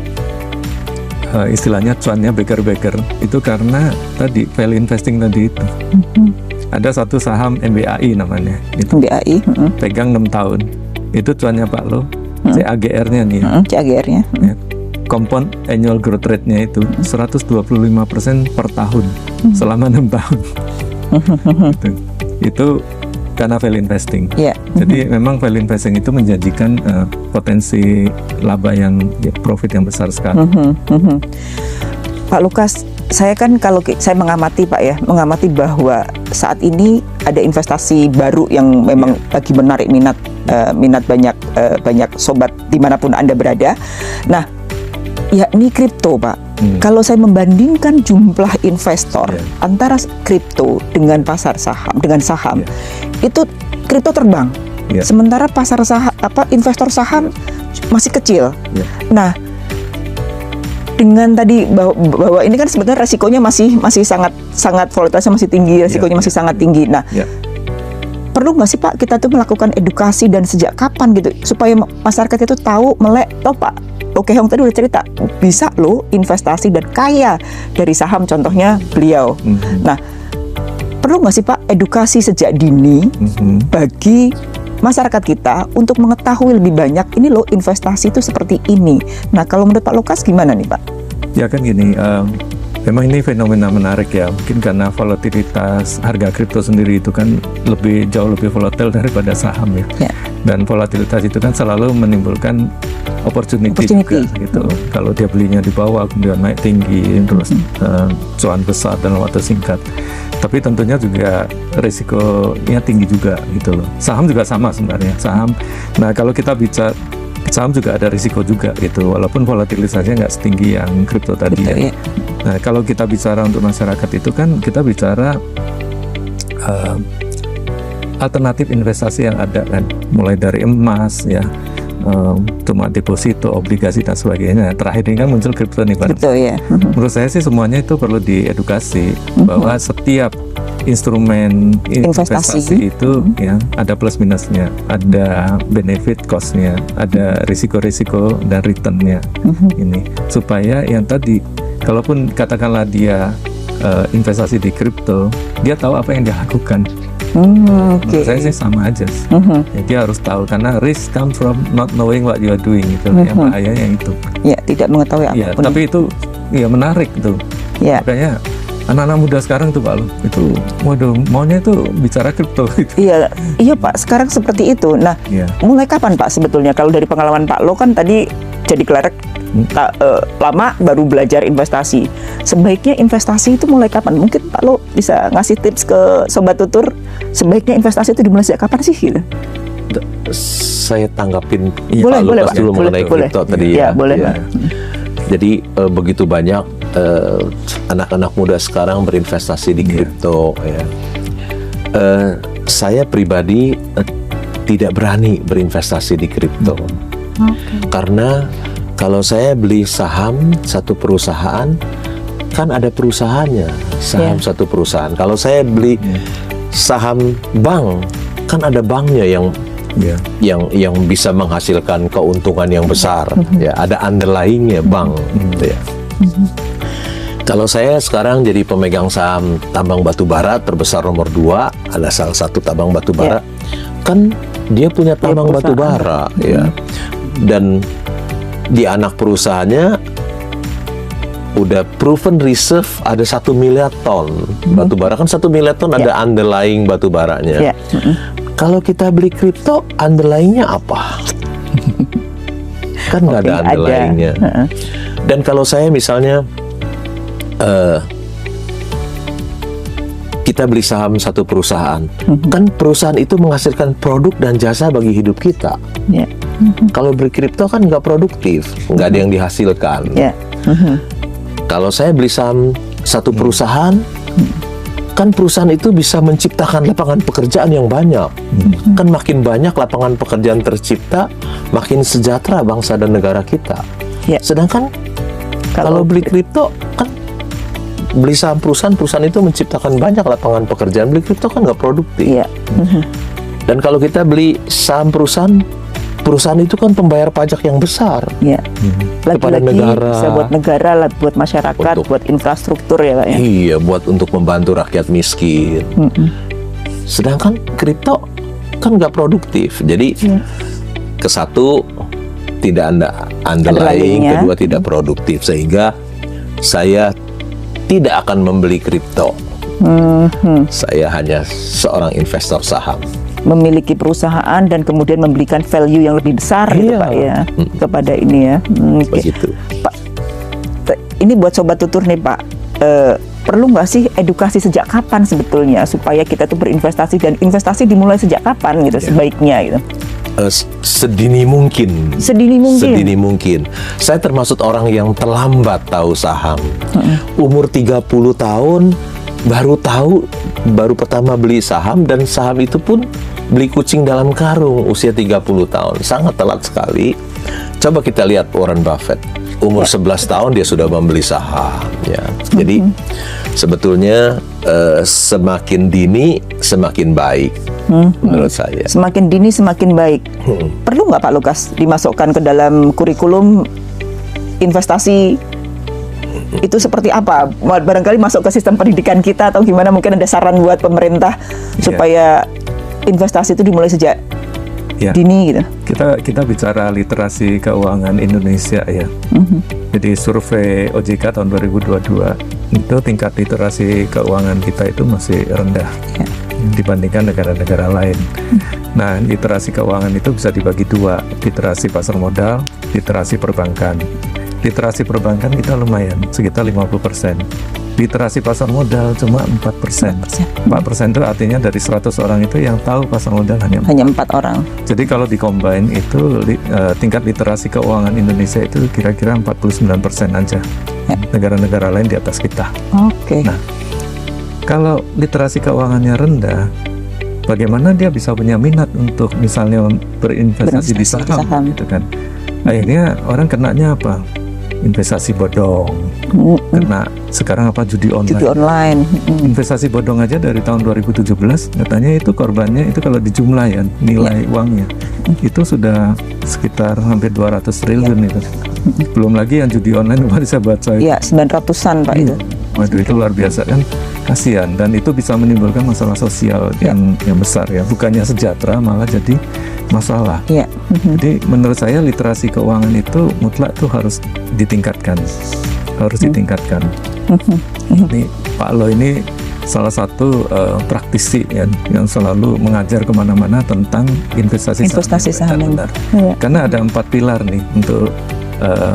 istilahnya cuannya beker-beker itu karena tadi value investing tadi itu. Ada satu saham MBAI namanya, itu MBAI pegang 6 tahun, itu cuannya Pak Lo, CAGR-nya nih, CAGR-nya ya. Compound annual growth rate-nya itu 125% per tahun selama 6 tahun. Itu karena value investing. Jadi memang value investing itu menjanjikan potensi laba yang profit yang besar sekali. Pak Lukas, saya kan kalau saya mengamati Pak ya, mengamati bahwa saat ini ada investasi baru yang memang lagi menarik minat banyak sobat dimanapun Anda berada. Nah, yakni kripto Pak. Kalau saya membandingkan jumlah investor antara kripto dengan pasar saham, itu kripto terbang. Sementara pasar saham, investor saham masih kecil. Nah, dengan tadi bahwa ini kan sebenarnya resikonya masih sangat volatilitasnya masih tinggi, resikonya masih sangat tinggi. Nah, perlu nggak sih Pak kita tuh melakukan edukasi dan sejak kapan gitu supaya masyarakat itu tahu Pak Lo Keng Hong tadi udah cerita bisa lo investasi dan kaya dari saham, contohnya beliau. Nah, perlu nggak sih Pak edukasi sejak dini bagi masyarakat kita untuk mengetahui lebih banyak ini loh investasi itu seperti ini. Nah, kalau menurut Pak Lukas gimana nih Pak? Ya kan gini, memang ini fenomena menarik ya. Mungkin karena volatilitas harga kripto sendiri itu kan jauh lebih volatil daripada saham ya. Dan volatilitas itu kan selalu menimbulkan opportunity juga gitu. Kalau dia belinya di bawah kemudian naik tinggi terus cuan besar dalam waktu singkat. Tapi tentunya juga risikonya tinggi juga gitu loh. Saham juga sama sebenarnya. Saham. Nah, kalau kita bicara saham juga ada risiko juga gitu, walaupun volatilitasnya nggak setinggi yang kripto tadi ya. Nah, kalau kita bicara untuk masyarakat itu kan kita bicara alternatif investasi yang ada kan, mulai dari emas ya, cuma deposito, obligasi dan sebagainya. Terakhir ini kan muncul kripto nih Pak. Betul ya. Menurut saya sih semuanya itu perlu diedukasi bahwa setiap instrumen investasi itu ya ada plus minusnya, ada benefit costnya, ada risiko-risiko dan returnnya ini, supaya yang tadi kalaupun katakanlah dia investasi di kripto, dia tahu apa yang dia lakukan. Okay. Saya sih sama aja. Ya, dia harus tahu karena risk come from not knowing what you are doing gitu. Yang bahayanya itu. Ya, tidak mengetahui apapun. Ya, tapi itu ya menarik tuh. Ya. Makanya anak-anak muda sekarang tuh Pak Lu, itu waduh maunya itu bicara kripto gitu. Iya, iya Pak, sekarang seperti itu. Nah, mulai kapan Pak sebetulnya? Kalau dari pengalaman Pak Lo kan tadi jadi clerk lama baru belajar investasi. Sebaiknya investasi itu mulai kapan? Mungkin Pak Lo bisa ngasih tips ke Sobat Tutur, sebaiknya investasi itu dimulai sejak kapan sih gitu? Saya tanggapin boleh, Pak Lukas dulu mengenai kripto tadi ya. Boleh. Ya. Jadi begitu banyak anak-anak muda sekarang berinvestasi di kripto ya. Saya pribadi tidak berani berinvestasi di kripto. Karena kalau saya beli saham satu perusahaan, kan ada perusahaannya, saham satu perusahaan. Kalau saya beli saham bank, kan ada banknya yang bisa menghasilkan keuntungan yang besar. Ya, ada underlyingnya bank. Ya. Kalau saya sekarang jadi pemegang saham tambang batubara terbesar nomor 2, ada salah satu tambang batubara, kan dia punya tambang batubara, ya. Dan di anak perusahaannya udah proven reserve ada 1 miliar ton batubara, kan 1 miliar ton ada underlying batubaranya. Kalau kita beli kripto, underlyingnya apa? Kan nggak ada underlyingnya. Dan kalau saya misalnya kita beli saham satu perusahaan, kan perusahaan itu menghasilkan produk dan jasa bagi hidup kita. Kalau beli kripto kan nggak produktif, nggak ada yang dihasilkan. Kalau saya beli saham satu perusahaan, kan perusahaan itu bisa menciptakan lapangan pekerjaan yang banyak. Kan makin banyak lapangan pekerjaan tercipta, makin sejahtera bangsa dan negara kita. Sedangkan kalau beli kripto kan beli saham perusahaan itu menciptakan banyak lapangan pekerjaan. Beli kripto kan nggak produktif. Dan kalau kita beli saham perusahaan itu kan pembayar pajak yang besar kepada negara. Bisa buat negara, buat masyarakat, buat infrastruktur ya Pak ya. Iya, buat untuk membantu rakyat miskin. Sedangkan kripto kan nggak produktif. Jadi ke satu tidak ada underlying, kedua tidak produktif, sehingga saya tidak akan membeli kripto. Saya hanya seorang investor saham. Memiliki perusahaan dan kemudian memberikan value yang lebih besar gitu Pak ya kepada ini ya. Begitu. Pak, ini buat Sobat Tutur nih Pak, perlu nggak sih edukasi sejak kapan sebetulnya supaya kita tuh berinvestasi, dan investasi dimulai sejak kapan gitu sebaiknya gitu? Sedini mungkin. Sedini mungkin. Saya termasuk orang yang terlambat tahu saham. Umur 30 tahun baru pertama beli saham, dan saham itu pun beli kucing dalam karung usia 30 tahun. Sangat telat sekali. Coba kita lihat Warren Buffett. Umur 11 tahun dia sudah membeli saham ya. Jadi sebetulnya semakin dini semakin baik menurut saya. Semakin dini semakin baik. Perlu nggak Pak Lukas dimasukkan ke dalam kurikulum investasi itu seperti apa? Barangkali masuk ke sistem pendidikan kita atau gimana? Mungkin ada saran buat pemerintah supaya investasi itu dimulai sejak dini gitu. Kita bicara literasi keuangan Indonesia ya. Jadi survei OJK tahun 2022 itu tingkat literasi keuangan kita itu masih rendah dibandingkan negara-negara lain. Nah, literasi keuangan itu bisa dibagi dua, literasi pasar modal, literasi perbankan. Literasi perbankan kita lumayan, sekitar 50%. Literasi pasar modal cuma 4%. 4% itu artinya dari 100 orang itu yang tahu pasar modal hanya 4 orang. Jadi kalau di-combine itu tingkat literasi keuangan Indonesia itu kira-kira 49% aja. Ya. Negara-negara lain di atas kita. Oke. Nah, kalau literasi keuangannya rendah, bagaimana dia bisa punya minat untuk misalnya berinvestasi di saham, gitu kan? Akhirnya orang kenanya apa? Investasi bodong. Kena sekarang apa? Judi online. Judi online. Investasi bodong aja dari tahun 2017 katanya itu korbannya itu kalau dijumlah ya nilai uangnya itu sudah sekitar hampir 200 triliun itu. Belum lagi yang judi online kemarin saya baca itu. Iya, 900-an Pak itu. Waduh, itu luar biasa kan, kasihan, dan itu bisa menimbulkan masalah sosial yang besar ya, bukannya sejahtera malah jadi masalah. Iya. Jadi menurut saya literasi keuangan itu mutlak tuh harus ditingkatkan, ditingkatkan. Ini Pak Lo ini salah satu praktisi ya, yang selalu mengajar kemana-mana tentang investasi saham yang benar. Karena ada 4 pilar nih untuk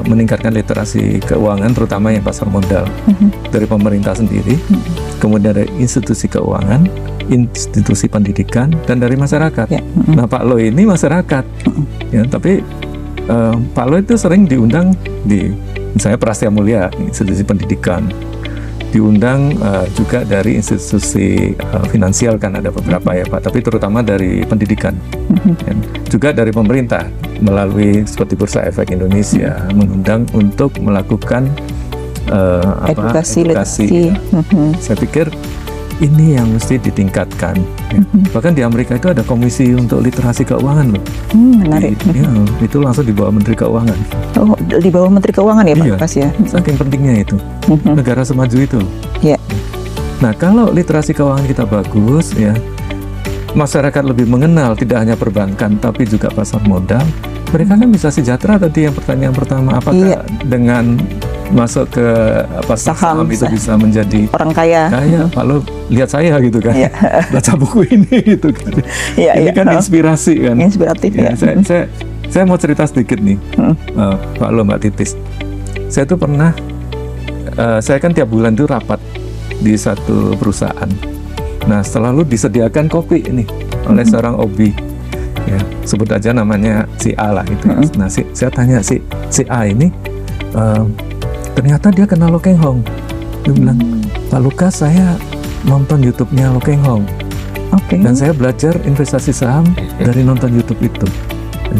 meningkatkan literasi keuangan, terutama yang pasar modal, dari pemerintah sendiri, kemudian dari institusi keuangan, institusi pendidikan, dan dari masyarakat. Nah, Pak Lo ini masyarakat, ya, tapi Pak Lo itu sering diundang di misalnya Prastia Mulia, institusi pendidikan, diundang juga dari institusi finansial kan ada beberapa ya Pak, tapi terutama dari pendidikan, ya. Juga dari pemerintah melalui seperti Bursa Efek Indonesia mengundang untuk melakukan edukasi. Saya pikir ini yang mesti ditingkatkan. Ya. Bahkan di Amerika itu ada komisi untuk literasi keuangan loh. Menarik. Ya, itu langsung di bawah Menteri Keuangan. Oh, di bawah Menteri Keuangan ya Pak Lukas ya? Saking pentingnya itu. Negara semaju itu. Iya. Nah, kalau literasi keuangan kita bagus ya, masyarakat lebih mengenal tidak hanya perbankan tapi juga pasar modal, mereka kan bisa sejahtera. Tadi yang pertanyaan pertama, apakah dengan masuk ke saham itu bisa menjadi orang kaya? Pak Lo lihat saya gitu kan, baca buku ini gitu kan. Ini kan inspirasi kan. Inspiratif ya. Saya mau cerita sedikit nih, Pak Lo, Mbak Titis. Saya tuh pernah, saya kan tiap bulan tuh rapat di satu perusahaan. Nah, selalu disediakan kopi ini oleh seorang OB. Ya, sebut aja namanya si A lah gitu. Nah, saya tanya si A ini, ternyata dia kenal Lo Keng Hong. Dia bilang, Pak Lukas, saya nonton YouTube-nya Lo Keng Hong. Dan saya belajar investasi saham dari nonton YouTube itu.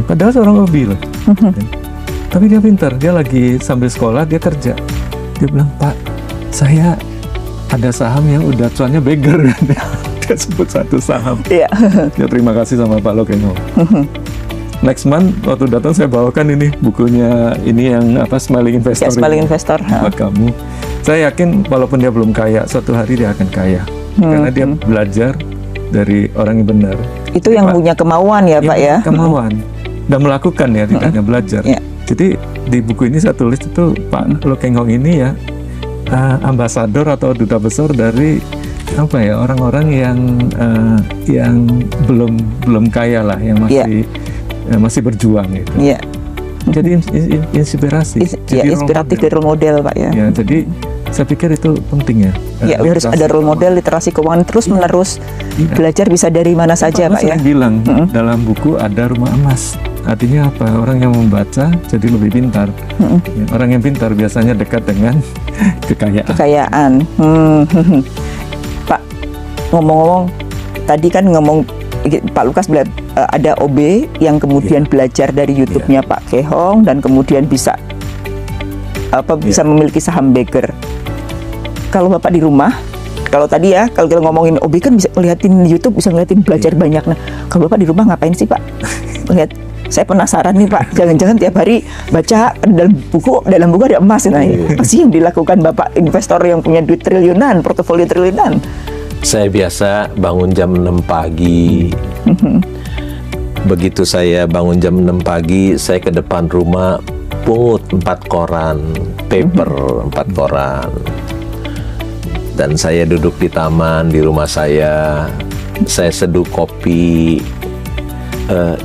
Padahal seorang OB loh. Tapi dia pintar, dia lagi sambil sekolah, dia kerja. Dia bilang, Pak, saya ada saham yang udah cuannya beggar. Dia sebut satu saham. Ya, terima kasih sama Pak Lo Keng Hong. Next month waktu datang saya bawakan ini bukunya, ini yang Smiling Investor. Smiling Investor. Buat kamu. Saya yakin walaupun dia belum kaya, suatu hari dia akan kaya. Karena dia belajar dari orang yang benar. Itu yang punya kemauan ya Pak ya? Kemauan. Dan melakukan ya, tidak hanya belajar. Jadi di buku ini saya tulis itu Pak Lo Keng Hong ini ya ambasador atau duta besar dari orang-orang yang belum kaya lah, yang masih berjuang gitu. Jadi inspirasi. Inspiratif dari role model Pak ya. Ya, jadi saya pikir itu penting ya. Harus ada role model literasi keuangan terus menerus. Belajar bisa dari mana saja Pak ya. Saya bilang dalam buku ada rumah emas. Artinya apa? Orang yang membaca jadi lebih pintar. Ya, orang yang pintar biasanya dekat dengan kekayaan. Pak, ngomong-ngomong, tadi kan Pak Lukas ada OB yang kemudian belajar dari YouTube-nya Pak Keng Hong dan kemudian bisa memiliki saham beggar. Kalau Bapak di rumah, kalau tadi ya, kalau kita ngomongin OB kan bisa ngeliatin YouTube, bisa ngeliatin belajar banyak. Nah, kalau Bapak di rumah ngapain sih Pak? Lihat, saya penasaran nih Pak, jangan-jangan tiap hari baca dalam buku ada emas. Nah, apa sih yang dilakukan Bapak investor yang punya duit triliunan, portofolio triliunan? Saya biasa bangun jam 6 pagi. Begitu saya bangun jam 6 pagi, saya ke depan rumah pungut 4 koran, paper 4 koran. Dan saya duduk di taman di rumah saya seduh kopi,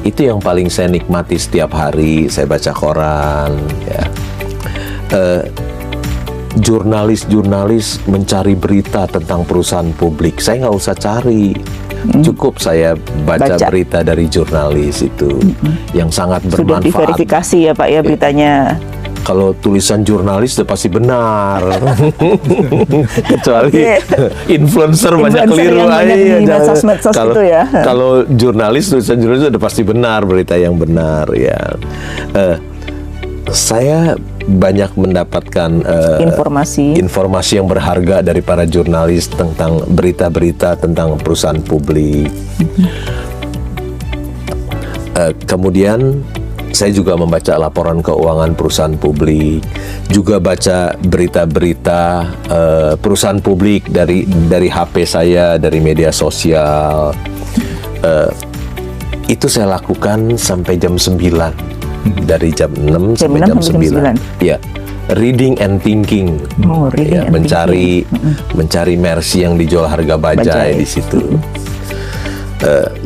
itu yang paling saya nikmati setiap hari. Saya baca koran, ya. Jurnalis mencari berita tentang perusahaan publik, saya nggak usah cari, cukup saya baca berita dari jurnalis itu, yang sangat Sudah bermanfaat. diverifikasi ya Pak ya beritanya. Kalau tulisan jurnalis udah pasti benar, kecuali influencer banyak keliru yang banyak di aja. medsos Kalau itu ya. kalau tulisan jurnalis udah pasti benar, berita yang benar ya. Saya banyak mendapatkan informasi yang berharga dari para jurnalis tentang berita-berita tentang perusahaan publik. Kemudian saya juga membaca laporan keuangan perusahaan publik, juga baca berita-berita perusahaan publik dari HP saya, dari media sosial. Itu saya lakukan sampai jam 9. Dari jam 6 sampai jam 9. Ya, reading and thinking. Reading and mencari Mercy yang dijual harga bajai di situ.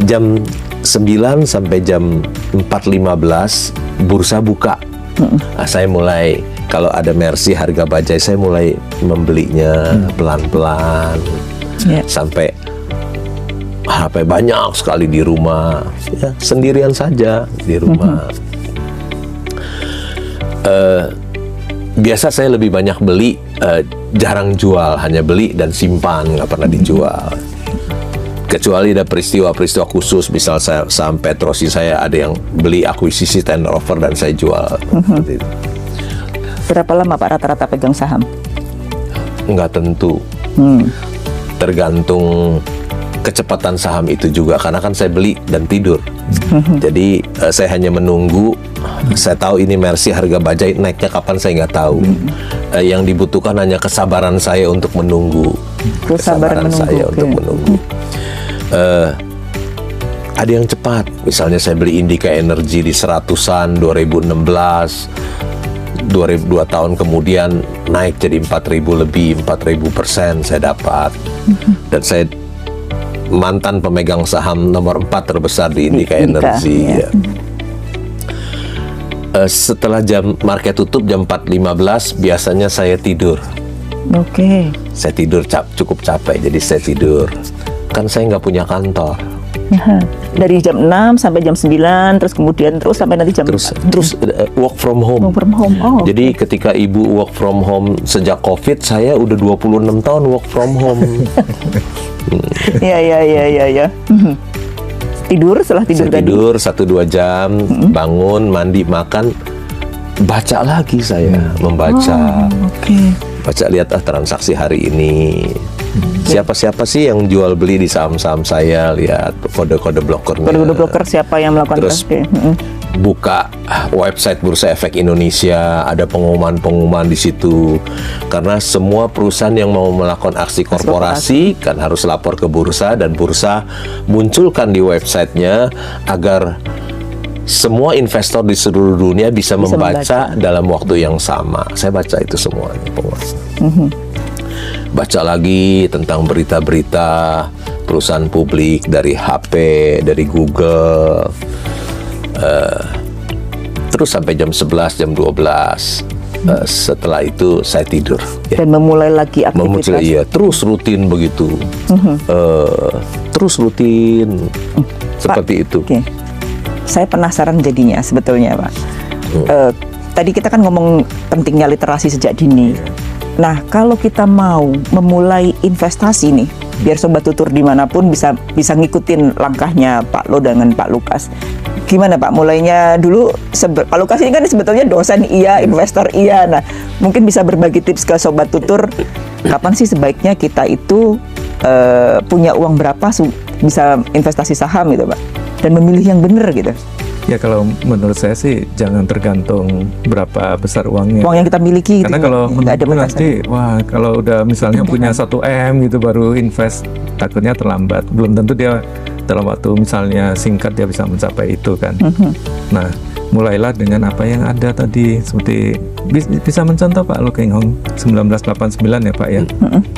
Jam 9 sampai jam 4.15 bursa buka. Saya mulai, kalau ada Mercy harga bajai, saya mulai membelinya pelan-pelan sampai HP banyak sekali di rumah, ya, sendirian saja di rumah. Biasa saya lebih banyak beli, jarang jual, hanya beli dan simpan, nggak pernah dijual. Kecuali ada peristiwa-peristiwa khusus, misal saya saham Petrosi, saya ada yang beli akuisisi tender offer dan saya jual. Seperti itu. Berapa lama Pak rata-rata pegang saham? Nggak tentu, tergantung kecepatan saham itu juga, karena kan saya beli dan tidur. Jadi saya hanya menunggu. Saya tahu ini Mercy harga bajai naiknya kapan, saya nggak tahu. Yang dibutuhkan hanya kesabaran saya untuk menunggu. Kesabaran saya untuk menunggu. Ada yang cepat, misalnya saya beli Indika Energy di 100-an 2016, 2 tahun kemudian naik jadi 4.000 lebih, 4.000% saya dapat. Dan saya mantan pemegang saham nomor 4 terbesar di Indika Energy. Ya. Setelah jam market tutup jam 4.15 biasanya saya tidur. Saya tidur cukup capek, jadi saya tidur. Kan saya nggak punya kantor. Dari jam 6 sampai jam 9, terus kemudian sampai nanti jam terus work from home. Jadi ketika ibu work from home sejak COVID, saya udah 26 tahun work from home. Ya. Tidur, setelah tidur saya tidur 1-2 jam, bangun, mandi, makan, baca lagi saya, membaca. Baca, lihat transaksi hari ini. Siapa-siapa sih yang jual beli di saham-saham saya, lihat kode-kode blokernya. Kode-kode bloker siapa yang melakukan terus buka website Bursa Efek Indonesia, ada pengumuman-pengumuman di situ. Karena semua perusahaan yang mau melakukan aksi korporasi kan harus lapor ke bursa, dan bursa munculkan di websitenya agar semua investor di seluruh dunia bisa membaca dalam waktu yang sama. Saya baca itu semuanya. Baca lagi tentang berita-berita perusahaan publik dari HP, dari Google. Terus sampai jam 11, jam 12. Setelah itu saya tidur. Dan memulai lagi aktivitas. Iya, terus rutin begitu. Terus rutin. Seperti itu. Saya penasaran jadinya sebetulnya Pak. Tadi kita kan ngomong pentingnya literasi sejak dini. Nah, kalau kita mau memulai investasi nih, biar Sobat Tutur dimanapun bisa ngikutin langkahnya Pak Lo dengan Pak Lukas. Gimana Pak, mulainya dulu? Pak Lukas ini kan sebetulnya dosen iya, investor iya. Nah, mungkin bisa berbagi tips ke Sobat Tutur, kapan sih sebaiknya kita itu punya uang berapa bisa investasi saham gitu Pak, dan memilih yang benar gitu. Ya kalau menurut saya sih jangan tergantung berapa besar uangnya. Uang yang kita miliki gitu. Karena kalau nanti, kalau udah misalnya punya 1 M gitu baru invest, takutnya terlambat. Belum tentu dia dalam waktu misalnya singkat dia bisa mencapai itu kan. Nah, mulailah dengan apa yang ada tadi. Seperti bisa mencontoh Pak Lo Keng Hong 1989 ya Pak ya.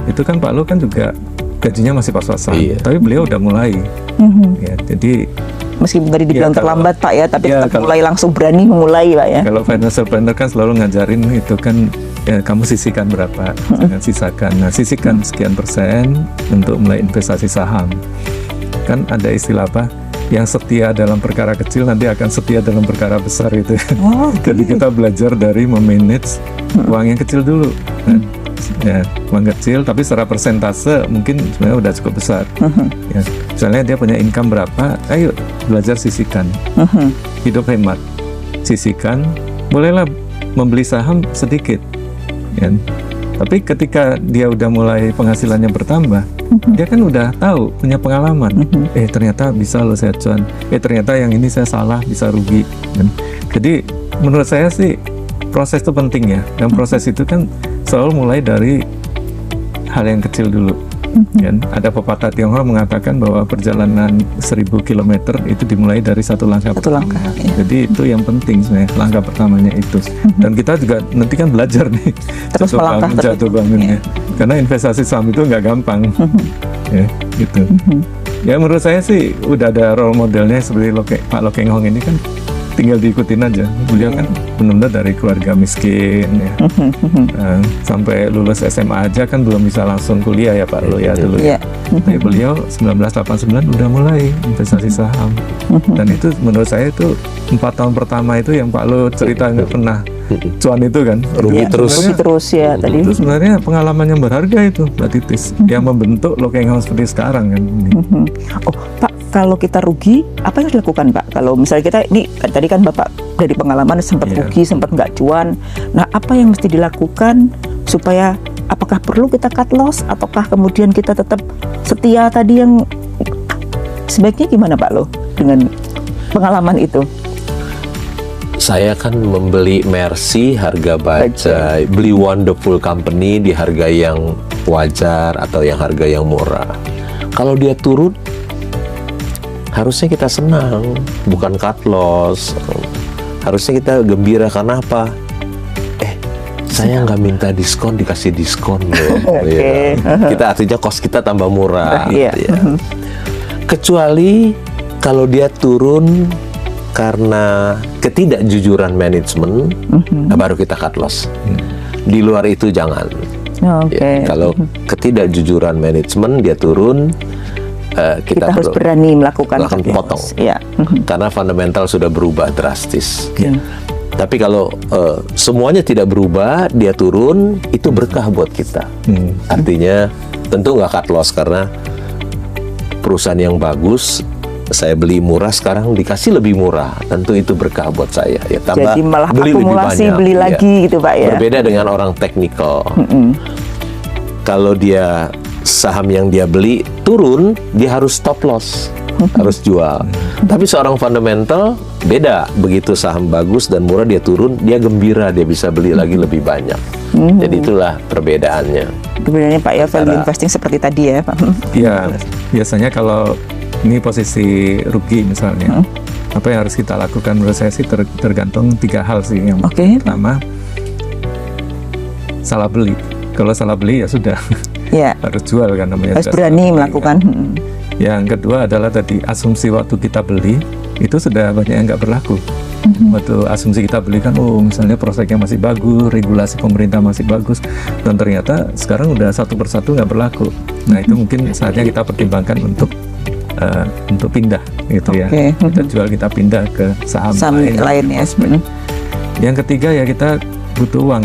Itu kan Pak Lo kan juga gajinya masih pas-pasan, tapi beliau udah mulai. Ya, jadi meskipun tadi dibilang Ya, kalau- terlambat Pak ya, tapi ya, tetap kalau- mulai langsung berani memulai Pak ya. Kalau financial planner kan selalu ngajarin itu kan, ya, kamu sisihkan berapa, jangan sisakan. Nah, sisihkan sekian persen untuk mulai investasi saham. Kan ada istilah apa? Yang setia dalam perkara kecil nanti akan setia dalam perkara besar itu. Oh, Jadi kita belajar dari memanage uang yang kecil dulu. Kan? Ya, uang kecil tapi secara persentase mungkin sebenarnya udah cukup besar. Ya, misalnya dia punya income berapa, ayo belajar sisihkan. Hidup hemat, sisihkan, bolehlah membeli saham sedikit. Ya. Tapi ketika dia udah mulai penghasilannya bertambah, dia kan udah tahu, punya pengalaman. Ternyata bisa loh saya cuan. Ternyata yang ini saya salah, bisa rugi. Kan? Jadi menurut saya sih proses itu penting ya. Dan proses itu kan selalu mulai dari hal yang kecil dulu. Kan? Ada pepatah Tionghoa mengatakan bahwa perjalanan 1000 km itu dimulai dari satu langkah. Satu langkah, ya. Jadi itu yang penting sebenarnya, langkah pertamanya itu. Dan kita juga nanti kan belajar nih, Terus melangkah terus. jatuh bangunnya. Karena investasi saham itu nggak gampang, ya gitu. Ya menurut saya sih udah ada role modelnya seperti Pak Lo Keng Hong ini kan, tinggal diikutin aja. Beliau kan benar-benar dari keluarga miskin ya. Sampai lulus SMA aja kan belum bisa langsung kuliah ya Pak Lo ya dulu Iya. ya. Tapi beliau 1989 udah mulai investasi saham. Dan itu menurut saya itu 4 tahun pertama itu yang Pak Lo cerita nggak pernah cuan itu kan. Rugi Iya, terus. rugi terus ya tadi. Itu sebenarnya pengalaman yang berharga itu Mbak Titis, yang membentuk Lo Keng Hong seperti sekarang kan. Oh Pak, kalau kita rugi, apa yang harus dilakukan Pak? Kalau misalnya kita, ini tadi kan Bapak dari pengalaman sempat Iya. rugi, sempat nggak cuan. Nah, apa yang mesti dilakukan supaya, apakah perlu kita cut loss, ataukah kemudian kita tetap setia tadi yang sebaiknya gimana Pak Lo dengan pengalaman itu? Saya kan membeli Mercy harga bajai, beli Wonderful Company di harga yang wajar atau yang harga yang murah. Kalau dia turun, harusnya kita senang, bukan cut loss. Harusnya kita gembira, karena apa? Saya nggak minta diskon, dikasih diskon loh. Oke. Ya. Kita artinya cost kita tambah murah. Iya. Ya. Kecuali kalau dia turun karena ketidakjujuran manajemen, nah baru kita cut loss. Di luar itu jangan. Oke. Ya, kalau ketidakjujuran manajemen dia turun, Kita harus perlu berani melakukan lakukan cut loss. potong. Iya. Karena fundamental sudah berubah drastis. Oke. Tapi kalau semuanya tidak berubah, dia turun, itu berkah buat kita. Artinya tentu nggak cut loss, karena perusahaan yang bagus saya beli murah, sekarang dikasih lebih murah, tentu itu berkah buat saya. Ya, tambah Jadi malah beli lebih akumulasi, banyak. beli Ya. lagi gitu Pak ya. Berbeda dengan orang teknikal. Kalau dia saham yang dia beli turun, dia harus stop loss, harus jual. Tapi seorang fundamental beda, begitu saham bagus dan murah dia turun, dia gembira, dia bisa beli lagi lebih banyak. Jadi itulah perbedaannya. Sebenarnya Pak ya, value investing seperti tadi ya Pak. Ya, biasanya kalau ini posisi rugi misalnya, apa yang harus kita lakukan menurut saya sih tergantung 3 hal sih. Yang Oke. pertama, salah beli. Kalau salah beli ya sudah, Ya, harus jual kan namanya. harus sudah berani salah beli, melakukan. kan. Yang kedua adalah tadi asumsi waktu kita beli itu sudah banyak yang nggak berlaku. Waktu asumsi kita beli kan, oh misalnya prospeknya masih bagus, regulasi pemerintah masih bagus, dan ternyata sekarang udah satu persatu nggak berlaku. Nah itu mungkin saatnya kita pertimbangkan untuk pindah gitu ya. Oke. Kita jual, kita pindah ke saham lain ya. Yang ketiga ya kita butuh uang.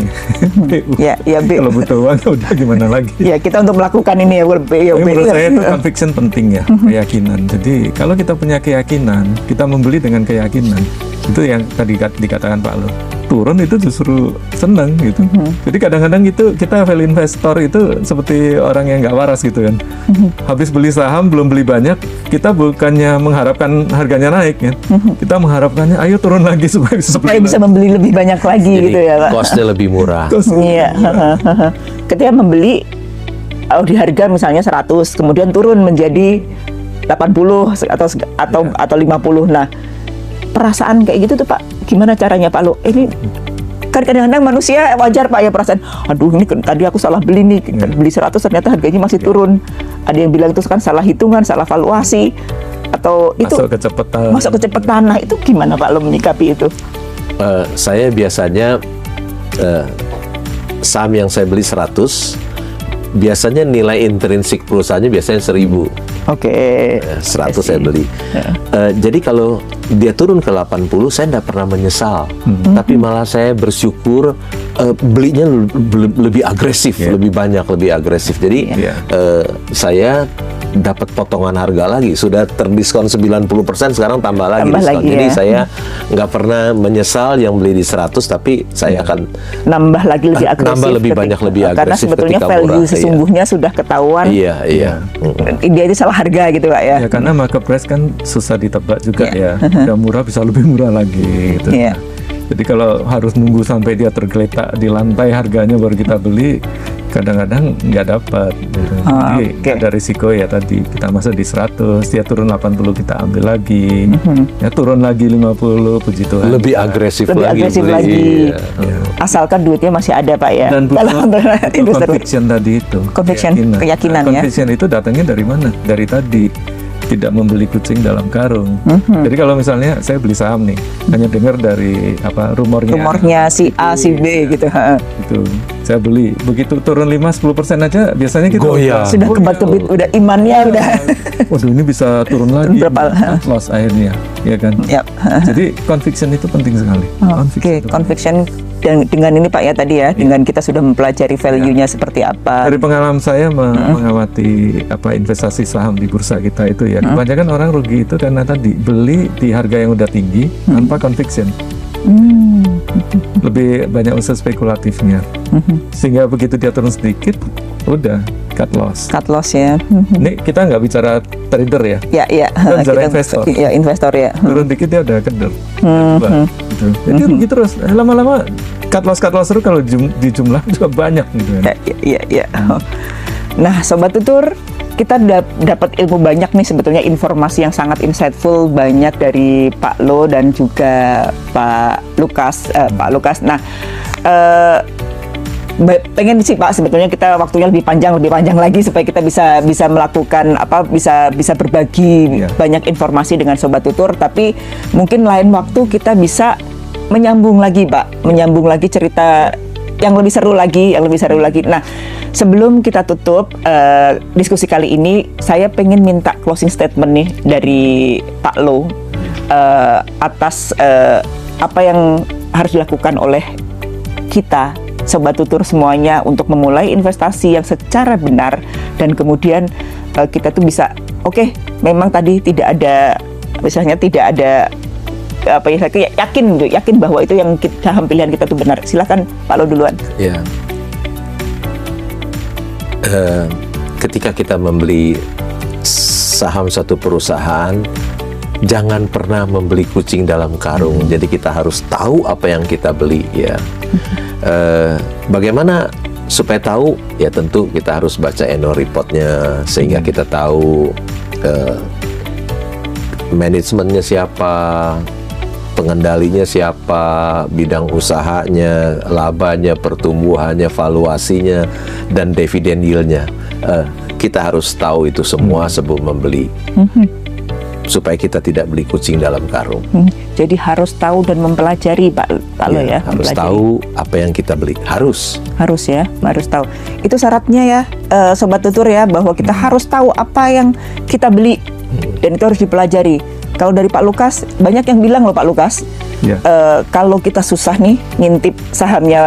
Ya, ya B. Kalau butuh uang udah gimana lagi? Ya, kita untuk melakukan ini ya, Tapi menurut saya itu conviction penting ya, keyakinan. Jadi kalau kita punya keyakinan, kita membeli dengan keyakinan, itu yang tadi dikatakan Pak Lo, turun itu justru senang gitu. Jadi kadang-kadang itu kita value investor itu seperti orang yang nggak waras gitu kan. Habis beli saham belum beli banyak, kita bukannya mengharapkan harganya naik ya, kita mengharapkannya ayo turun lagi supaya bisa membeli lebih banyak lagi Jadi gitu ya Pak. costnya lebih murah. Iya. Ketika membeli di harga misalnya 100, kemudian turun menjadi 80 atau 50. Nah, perasaan kayak gitu tuh Pak, gimana caranya Pak Lo? Ini kan kadang-kadang manusia wajar Pak ya perasaan, aduh ini tadi aku salah beli nih, beli 100 ternyata harganya masih turun. Ada yang bilang itu kan salah hitungan, salah valuasi, atau itu masuk kecepatan. masuk kecepatan. Nah, itu gimana Pak Lo menyikapi itu? Saya biasanya saham yang saya beli 100, biasanya nilai intrinsik perusahaannya biasanya 1000. Oke. 100 saya beli. Jadi kalau dia turun ke 80, saya tidak pernah menyesal. Tapi malah saya bersyukur belinya lebih agresif, lebih banyak, lebih agresif. Jadi saya dapat potongan harga lagi. Sudah terdiskon 90%, sekarang tambah lagi diskon. Jadi saya nggak pernah menyesal yang beli di 100, tapi saya akan nambah lagi lebih agresif. Nambah lebih banyak, lebih agresif karena sebetulnya ketika value murah, sesungguhnya sudah ketahuan. Iya. Dia itu salah harga gitu Pak ya. Ya karena market price kan susah ditebak juga ya. Udah murah bisa lebih murah lagi gitu. Iya. Jadi kalau harus nunggu sampai dia tergeletak di lantai harganya baru kita beli, kadang-kadang nggak dapat gitu. Jadi ada risiko ya tadi, kita masuk di 100, dia turun 80 kita ambil lagi, ya turun lagi 50, puji Tuhan. Lebih agresif Lebih lagi. agresif beli. lagi. Iya. Asalkan duitnya masih ada Pak ya. Dan butuh investor. conviction tadi itu. Conviction, keyakinan ya. Conviction itu datangnya dari mana? Dari tadi tidak membeli kucing dalam karung. Jadi kalau misalnya saya beli saham nih, hanya dengar dari rumornya si A, si B gitu. Gitu. Saya beli, begitu turun 5-10% aja biasanya kita Sudah kebat-kebit, udah imannya udah. Waduh, ini bisa turun lagi. Berapa? Loss akhirnya, ya kan? Yap. Jadi conviction itu penting sekali. Oke, conviction. Dan dengan ini Pak ya tadi ya, dengan kita sudah mempelajari value-nya seperti apa. Dari pengalaman saya mengamati investasi saham di bursa kita itu ya, kebanyakan orang rugi itu karena tadi beli di harga yang udah tinggi tanpa conviction. Lebih banyak unsur spekulatifnya. Sehingga begitu dia turun sedikit, udah cut loss. Cut loss ya. Ini kita nggak bicara trader ya. Ya. Kita bicara investor. Ya, investor ya. Turun dikit dia udah keder. Gitu. Jadi rugi terus. Lama-lama cut loss terus kalau di jumlah juga banyak gitu kan. Ya. Nah, Sobat Tutur, kita dapat ilmu banyak nih sebetulnya, informasi yang sangat insightful banyak dari Pak Lo dan juga Pak Lukas. Nah, pengen sih Pak sebetulnya kita waktunya lebih panjang lagi supaya kita bisa melakukan bisa berbagi banyak informasi dengan Sobat Tutur, tapi mungkin lain waktu kita bisa menyambung lagi cerita yang lebih seru lagi. Nah, sebelum kita tutup diskusi kali ini, saya pengen minta closing statement nih dari Pak Lo atas apa yang harus dilakukan oleh kita Sobat Tutur semuanya untuk memulai investasi yang secara benar, dan kemudian kita tuh bisa memang tadi tidak ada saya yakin bahwa itu yang saham pilihan kita tuh benar. Silakan Pak Lo duluan. Ya. Ketika kita membeli saham satu perusahaan, jangan pernah membeli kucing dalam karung. Jadi kita harus tahu apa yang kita beli ya. Bagaimana supaya tahu? Ya tentu kita harus baca annual report-nya sehingga kita tahu manajemennya siapa, pengendalinya siapa, bidang usahanya, labanya, pertumbuhannya, valuasinya, dan dividen yield-nya. Kita harus tahu itu semua sebelum membeli, supaya kita tidak beli kucing dalam karung. Jadi harus tahu dan mempelajari Pak Lo ya. Harus tahu apa yang kita beli. Harus tahu. Itu syaratnya ya, Sobat Tutur ya, bahwa kita harus tahu apa yang kita beli, dan itu harus dipelajari. Kalau dari Pak Lukas, banyak yang bilang loh Pak Lukas, kalau kita susah nih ngintip sahamnya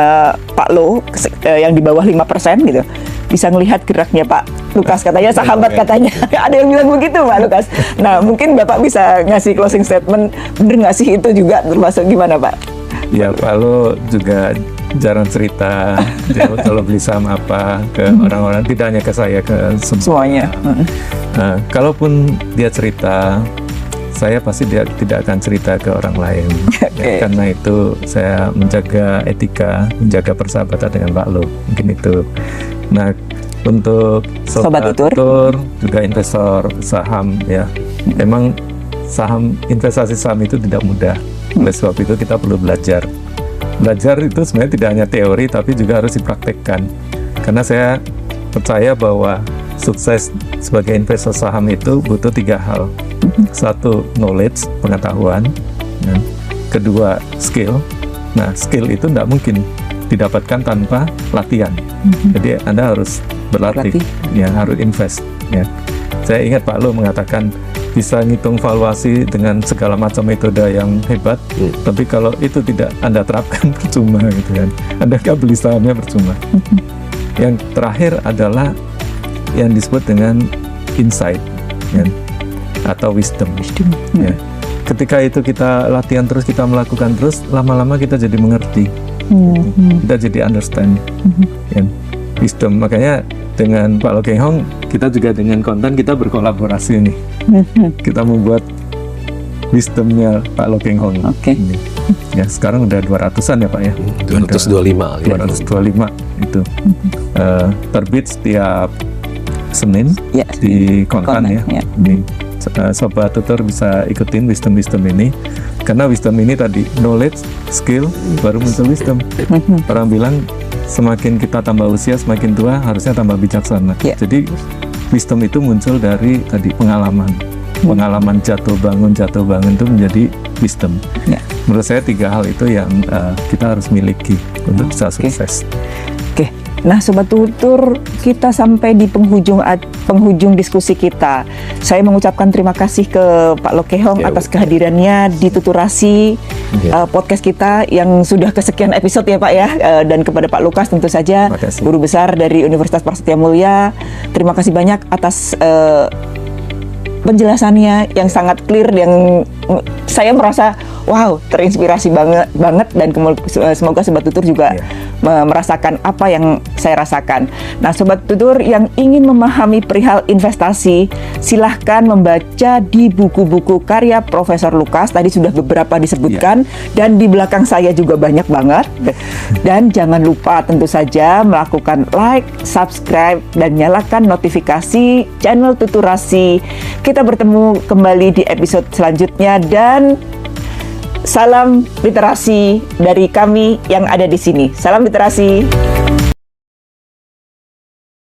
Pak Lo yang di bawah 5% gitu, bisa ngelihat geraknya Pak Lukas, katanya sahabat katanya. Ada yang bilang begitu Pak Lukas. Nah, mungkin Bapak bisa ngasih closing statement, bener nggak sih itu juga termasuk gimana Pak? Ya, Pak Lo juga jarang cerita dia kalau beli saham apa ke orang-orang, tidak hanya ke saya, ke semuanya. Nah, kalaupun dia cerita, saya pasti dia tidak akan cerita ke orang lain. Ya, karena itu saya menjaga etika, menjaga persahabatan dengan Pak Lo, mungkin itu. Nah, untuk Sobat Tutur, juga investor saham ya, memang investasi saham itu tidak mudah. Oleh sebab itu kita perlu belajar itu sebenarnya tidak hanya teori, tapi juga harus dipraktekkan. Karena saya percaya bahwa sukses sebagai investor saham itu butuh 3 hal. Satu, knowledge, pengetahuan. Dan kedua, skill. Nah, skill itu tidak mungkin didapatkan tanpa latihan. Jadi Anda harus berlatih, ya, harus invest. Ya. Saya ingat Pak Lo mengatakan bisa ngitung valuasi dengan segala macam metode yang hebat, tapi kalau itu tidak Anda terapkan percuma gitu kan. Anda nggak beli sahamnya percuma. Yang terakhir adalah yang disebut dengan insight, ya, atau wisdom. Ya. Ketika itu kita latihan terus, kita melakukan terus, lama-lama kita jadi mengerti, kita jadi understand, ya. Wisdom. Makanya dengan Pak Lo Keng Hong, kita juga dengan konten kita berkolaborasi nih. Kita membuat wisdomnya Pak Lo Keng Hong. Ya, sekarang udah 200-an ya Pak ya. 225. 225 itu. Terbit setiap Senin Ya, di konten ya. ya. Sobat tutor bisa ikutin wisdom ini, karena wisdom ini tadi knowledge, skill, baru muncul wisdom. Orang bilang semakin kita tambah usia, semakin tua harusnya tambah bijaksana. Ya. Jadi wisdom itu muncul dari tadi pengalaman jatuh bangun itu menjadi wisdom. Ya. Menurut saya 3 hal itu yang kita harus miliki untuk bisa sukses. Oke. Nah, Sobat Tutur, kita sampai di penghujung diskusi kita. Saya mengucapkan terima kasih ke Pak Lo Keng Hong atas kehadirannya di Tuturasi podcast kita yang sudah kesekian episode ya Pak ya, dan kepada Pak Lukas tentu saja, guru besar dari Universitas Prasetya Mulia. Terima kasih banyak atas penjelasannya yang sangat clear, yang saya merasa wow, terinspirasi banget dan semoga Sobat Tutur juga merasakan apa yang saya rasakan. Nah, Sobat Tutur yang ingin memahami perihal investasi, silahkan membaca di buku-buku karya Profesor Lukas. Tadi sudah beberapa disebutkan, dan di belakang saya juga banyak banget. Dan jangan lupa tentu saja melakukan like, subscribe, dan nyalakan notifikasi channel Tuturasi. Kita bertemu kembali di episode selanjutnya, dan salam literasi dari kami yang ada di sini. Salam literasi.